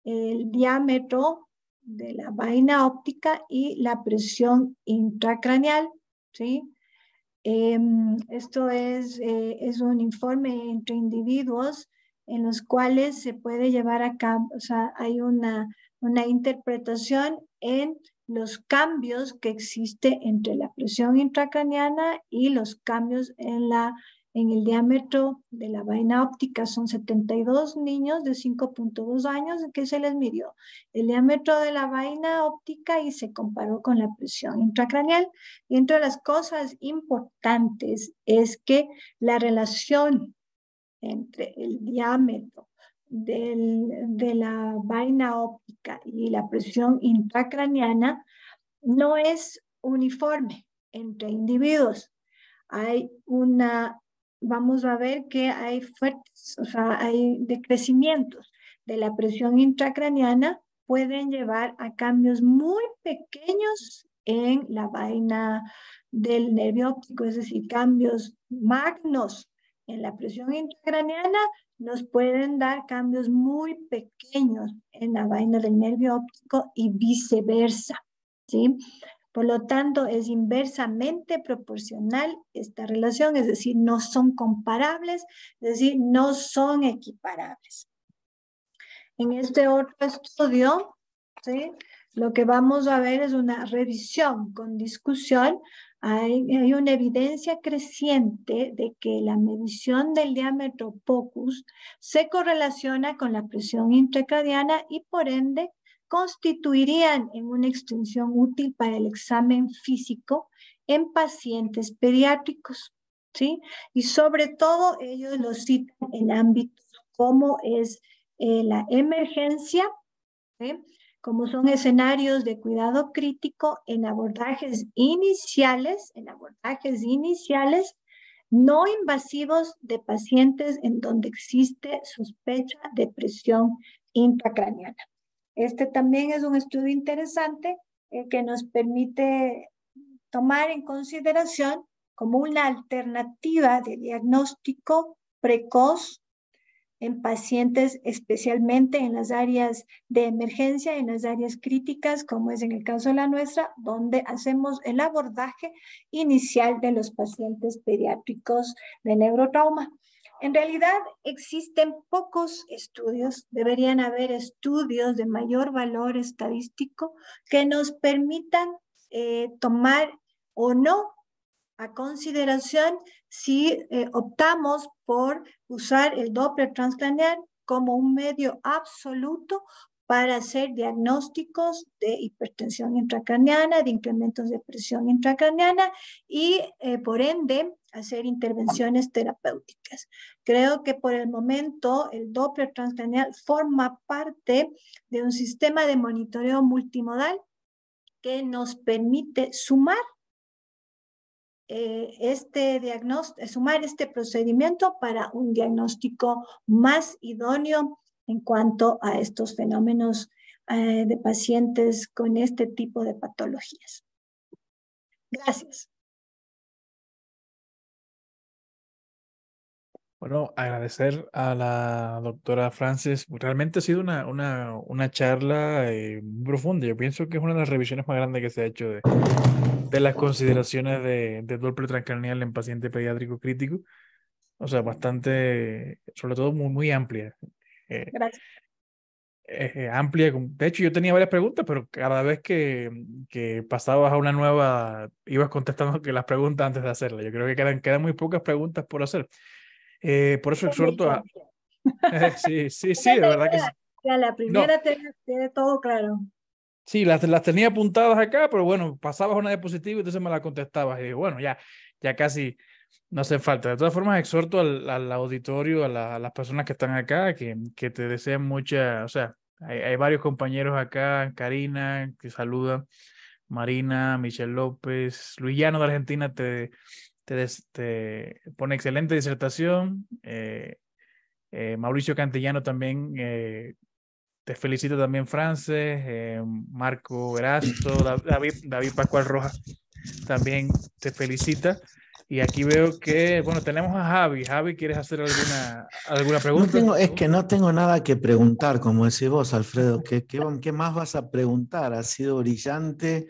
el diámetro de la vaina óptica y la presión intracraneal, ¿sí? Esto es un informe entre individuos en los cuales se puede llevar a cabo, o sea, hay una interpretación en los cambios que existe entre la presión intracraneana y los cambios en el diámetro de la vaina óptica. Son 72 niños de 5.2 años que se les midió el diámetro de la vaina óptica y se comparó con la presión intracraneal. Y entre las cosas importantes es que la relación entre el diámetro de la vaina óptica y la presión intracraneana no es uniforme entre individuos. Vamos a ver que hay fuertes, o sea, hay decrecimientos de la presión intracraneana, pueden llevar a cambios muy pequeños en la vaina del nervio óptico, es decir, cambios magnos en la presión intracraneana nos pueden dar cambios muy pequeños en la vaina del nervio óptico y viceversa, ¿sí? Por lo tanto, es inversamente proporcional esta relación, es decir, no son comparables, es decir, no son equiparables. En este otro estudio, ¿sí?, lo que vamos a ver es una revisión con discusión. Hay una evidencia creciente de que la medición del diámetro POCUS se correlaciona con la presión intracraniana y por ende constituirían en una extensión útil para el examen físico en pacientes pediátricos, ¿sí? Y sobre todo ellos lo citan en ámbitos como es la emergencia, ¿sí?, como son escenarios de cuidado crítico en abordajes iniciales no invasivos de pacientes en donde existe sospecha de presión intracraneana. Este también es un estudio interesante que nos permite tomar en consideración como una alternativa de diagnóstico precoz en pacientes, especialmente en las áreas de emergencia, en las áreas críticas, como es en el caso de la nuestra, donde hacemos el abordaje inicial de los pacientes pediátricos de neurotrauma. En realidad existen pocos estudios, deberían haber estudios de mayor valor estadístico que nos permitan tomar o no a consideración si optamos por usar el Doppler transcranial como un medio absoluto para hacer diagnósticos de hipertensión intracraniana, de incrementos de presión intracraniana y por ende hacer intervenciones terapéuticas. Creo que por el momento el Doppler transcranial forma parte de un sistema de monitoreo multimodal que nos permite sumar sumar este procedimiento para un diagnóstico más idóneo en cuanto a estos fenómenos de pacientes con este tipo de patologías. Gracias. Bueno, agradecer a la doctora Frances. Realmente ha sido una charla muy profunda. Yo pienso que es una de las revisiones más grandes que se ha hecho de las consideraciones de Doppler transcranial en paciente pediátrico crítico. O sea, bastante, sobre todo muy amplia. Gracias. Amplia. De hecho, yo tenía varias preguntas, pero cada vez que pasabas a una nueva, ibas contestando que las preguntas antes de hacerlas. Yo creo que quedan muy pocas preguntas por hacer. Por eso exhorto a... sí, de verdad que sí. Ya la No, primera tiene todo claro. sí, las tenía apuntadas acá, pero bueno, pasabas una diapositiva y entonces me la contestabas. Y digo, bueno, ya casi no hace falta. De todas formas, exhorto al auditorio, a las personas que están acá, que te desean mucha, o sea, hay varios compañeros acá, Karina, que saluda, Marina, Michelle López, Luis Llano de Argentina te pone excelente disertación. Mauricio Cantillano también te felicito también, Frances, Marco Erasto, David Pascual Rojas también te felicita. Y aquí veo que, bueno, tenemos a Javi. Javi, ¿quieres hacer alguna pregunta? Es que no tengo nada que preguntar, como decís vos, Alfredo. ¿Qué más vas a preguntar? Ha sido brillante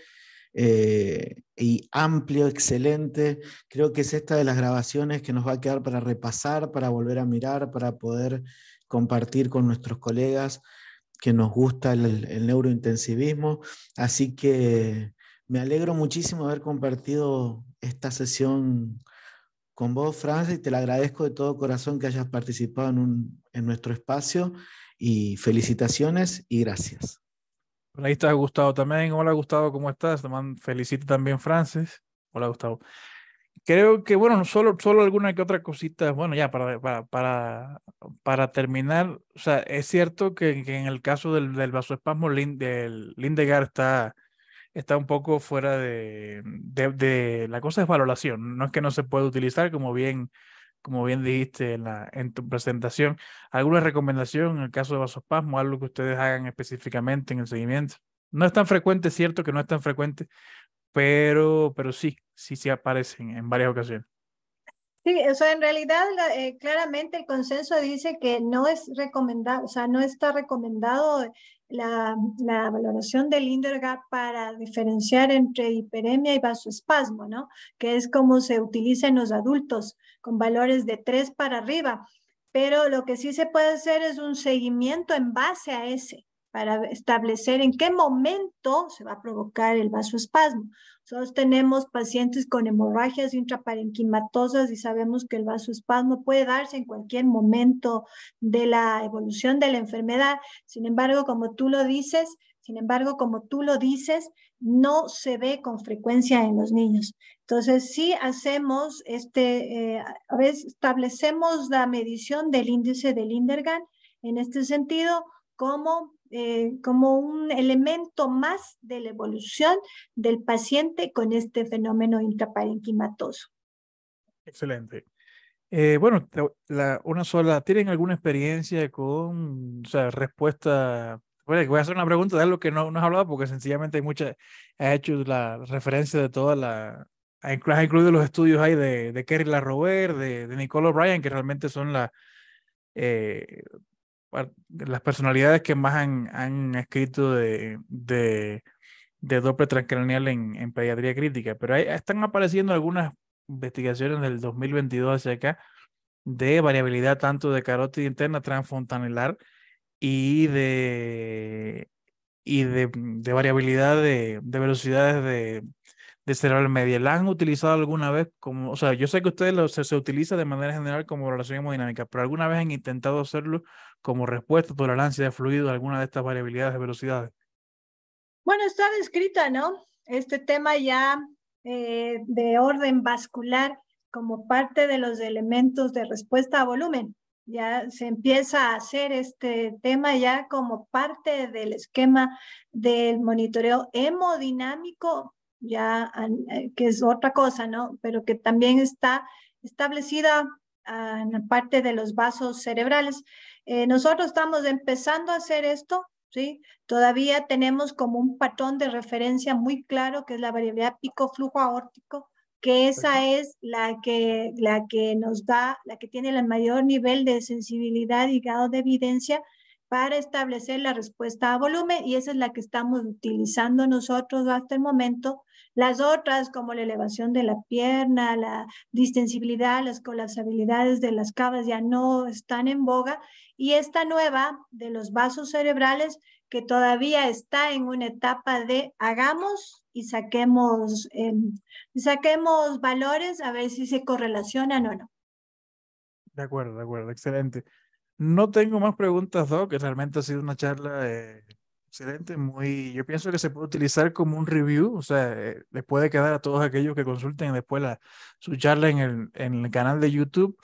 y amplio, excelente. Creo que es esta de las grabaciones que nos va a quedar para repasar, para volver a mirar, para poder compartir con nuestros colegas que nos gusta el neurointensivismo. Así que me alegro muchísimo de haber compartido esta sesión con vos, Franz, y te lo agradezco de todo corazón que hayas participado en nuestro espacio, y felicitaciones y gracias. Por ahí está Gustavo también. Hola Gustavo, ¿cómo estás? Te felicito también, Francis. Hola Gustavo. Creo que, bueno, solo alguna que otra cosita, bueno, ya para terminar, o sea, es cierto que en el caso del vasoespasmo, del Lindegard está un poco fuera la cosa es valoración, no es que no se puede utilizar, como bien dijiste en tu presentación. ¿Alguna recomendación en el caso de vasospasmo, algo que ustedes hagan específicamente en el seguimiento? No es tan frecuente, es cierto que no es tan frecuente, pero sí aparecen en varias ocasiones. Sí, o sea, en realidad claramente el consenso dice que no es recomendado, o sea, no está recomendado la valoración del Lindegard para diferenciar entre hiperemia y vasoespasmo, ¿no? Que es como se utiliza en los adultos, con valores de 3 para arriba. Pero lo que sí se puede hacer es un seguimiento en base a ese, para establecer en qué momento se va a provocar el vasoespasmo. Nosotros tenemos pacientes con hemorragias intraparenquimatosas y sabemos que el vasoespasmo puede darse en cualquier momento de la evolución de la enfermedad. Sin embargo, como tú lo dices, no se ve con frecuencia en los niños. Entonces, sí hacemos a veces establecemos la medición del índice de Lindegard en este sentido como un elemento más de la evolución del paciente con este fenómeno intraparenquimatoso. Excelente. Bueno, una sola, ¿tienen alguna experiencia con, o sea, respuesta? Bueno, voy a hacer una pregunta de algo que no has hablado, porque sencillamente ha hecho la referencia de has incluido los estudios ahí de Kerry LaRober, de Nicole O'Brien, que realmente son eh, las personalidades que más han escrito de Doppler transcranial en pediatría crítica, pero están apareciendo algunas investigaciones del 2022 hacia acá de variabilidad tanto de carótida interna transfontanelar y de variabilidad de velocidades de cerebral media. ¿La han utilizado alguna vez como, o sea, yo sé que ustedes se utiliza de manera general como valoración hemodinámica, pero alguna vez han intentado hacerlo como respuesta a tolerancia de fluido a alguna de estas variabilidades de velocidades? Bueno, está descrita, ¿no? Este tema ya de orden vascular como parte de los elementos de respuesta a volumen. Ya se empieza a hacer este tema ya como parte del esquema del monitoreo hemodinámico, ya que es otra cosa, ¿no? Pero que también está establecida en la parte de los vasos cerebrales. Nosotros estamos empezando a hacer esto, ¿sí? Todavía tenemos como un patrón de referencia muy claro, que es la variabilidad pico-flujo aórtico, que esa es la que nos da, la que tiene el mayor nivel de sensibilidad y grado de evidencia para establecer la respuesta a volumen, y esa es la que estamos utilizando nosotros hasta el momento. Las otras, como la elevación de la pierna, la distensibilidad, las colapsabilidades de las cavas, ya no están en boga, y esta nueva de los vasos cerebrales, que todavía está en una etapa de hagamos y saquemos valores a ver si se correlacionan o no. De acuerdo, excelente. No tengo más preguntas, Doc, que realmente ha sido una charla excelente, yo pienso que se puede utilizar como un review, o sea, les puede quedar a todos aquellos que consulten después su charla en el canal de YouTube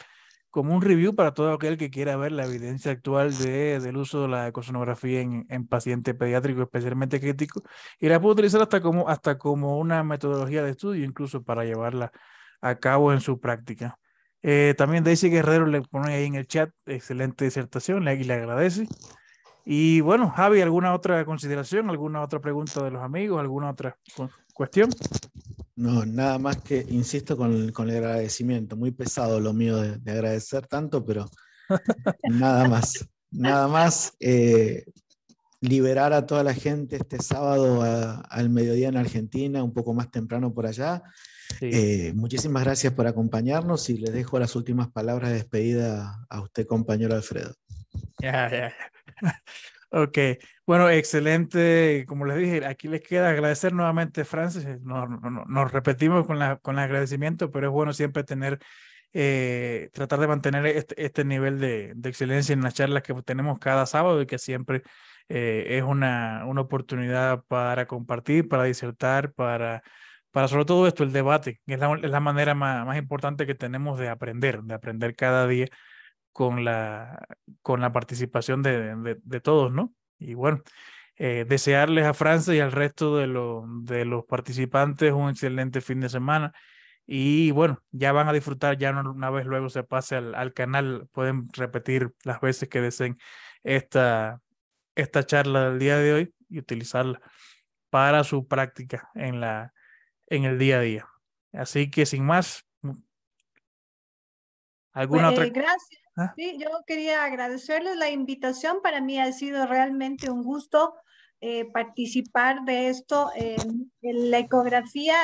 como un review para todo aquel que quiera ver la evidencia actual del uso de la ecosonografía en paciente pediátrico, especialmente crítico, y la puede utilizar hasta como una metodología de estudio, incluso para llevarla a cabo en su práctica. También Daisy Guerrero le pone ahí en el chat, excelente disertación, y le agradece. Y bueno, Javi, ¿alguna otra consideración, alguna otra pregunta de los amigos, alguna otra cuestión? No, nada más que, insisto, con el agradecimiento. Muy pesado lo mío de agradecer tanto, pero nada más. Nada más liberar a toda la gente este sábado al mediodía en Argentina, un poco más temprano por allá. Sí. Muchísimas gracias por acompañarnos, y les dejo las últimas palabras de despedida a usted, compañero Alfredo. Ya, ya. Ok, bueno, excelente. Como les dije, aquí les queda agradecer nuevamente, Francis. Nos repetimos con el agradecimiento, pero es bueno siempre tener, tratar de mantener este nivel de excelencia en las charlas que tenemos cada sábado y que siempre es una oportunidad para compartir, para disertar, para sobre todo esto, el debate, que es la manera más importante que tenemos de aprender cada día con la participación de todos, ¿no? Y bueno, desearles a Francia y al resto de los participantes un excelente fin de semana. Y bueno, ya van a disfrutar, ya una vez luego se pase al canal, pueden repetir las veces que deseen esta charla del día de hoy y utilizarla para su práctica en el día a día. Así que sin más, ¿alguna otra? Gracias. ¿Ah? Sí, yo quería agradecerles la invitación. Para mí ha sido realmente un gusto participar de esto. La ecografía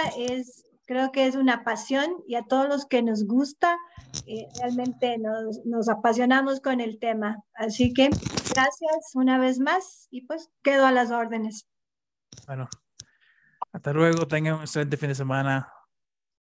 creo que es una pasión y a todos los que nos gusta, realmente nos apasionamos con el tema. Así que gracias una vez más y pues quedo a las órdenes. Bueno, hasta luego, tengan un excelente fin de semana.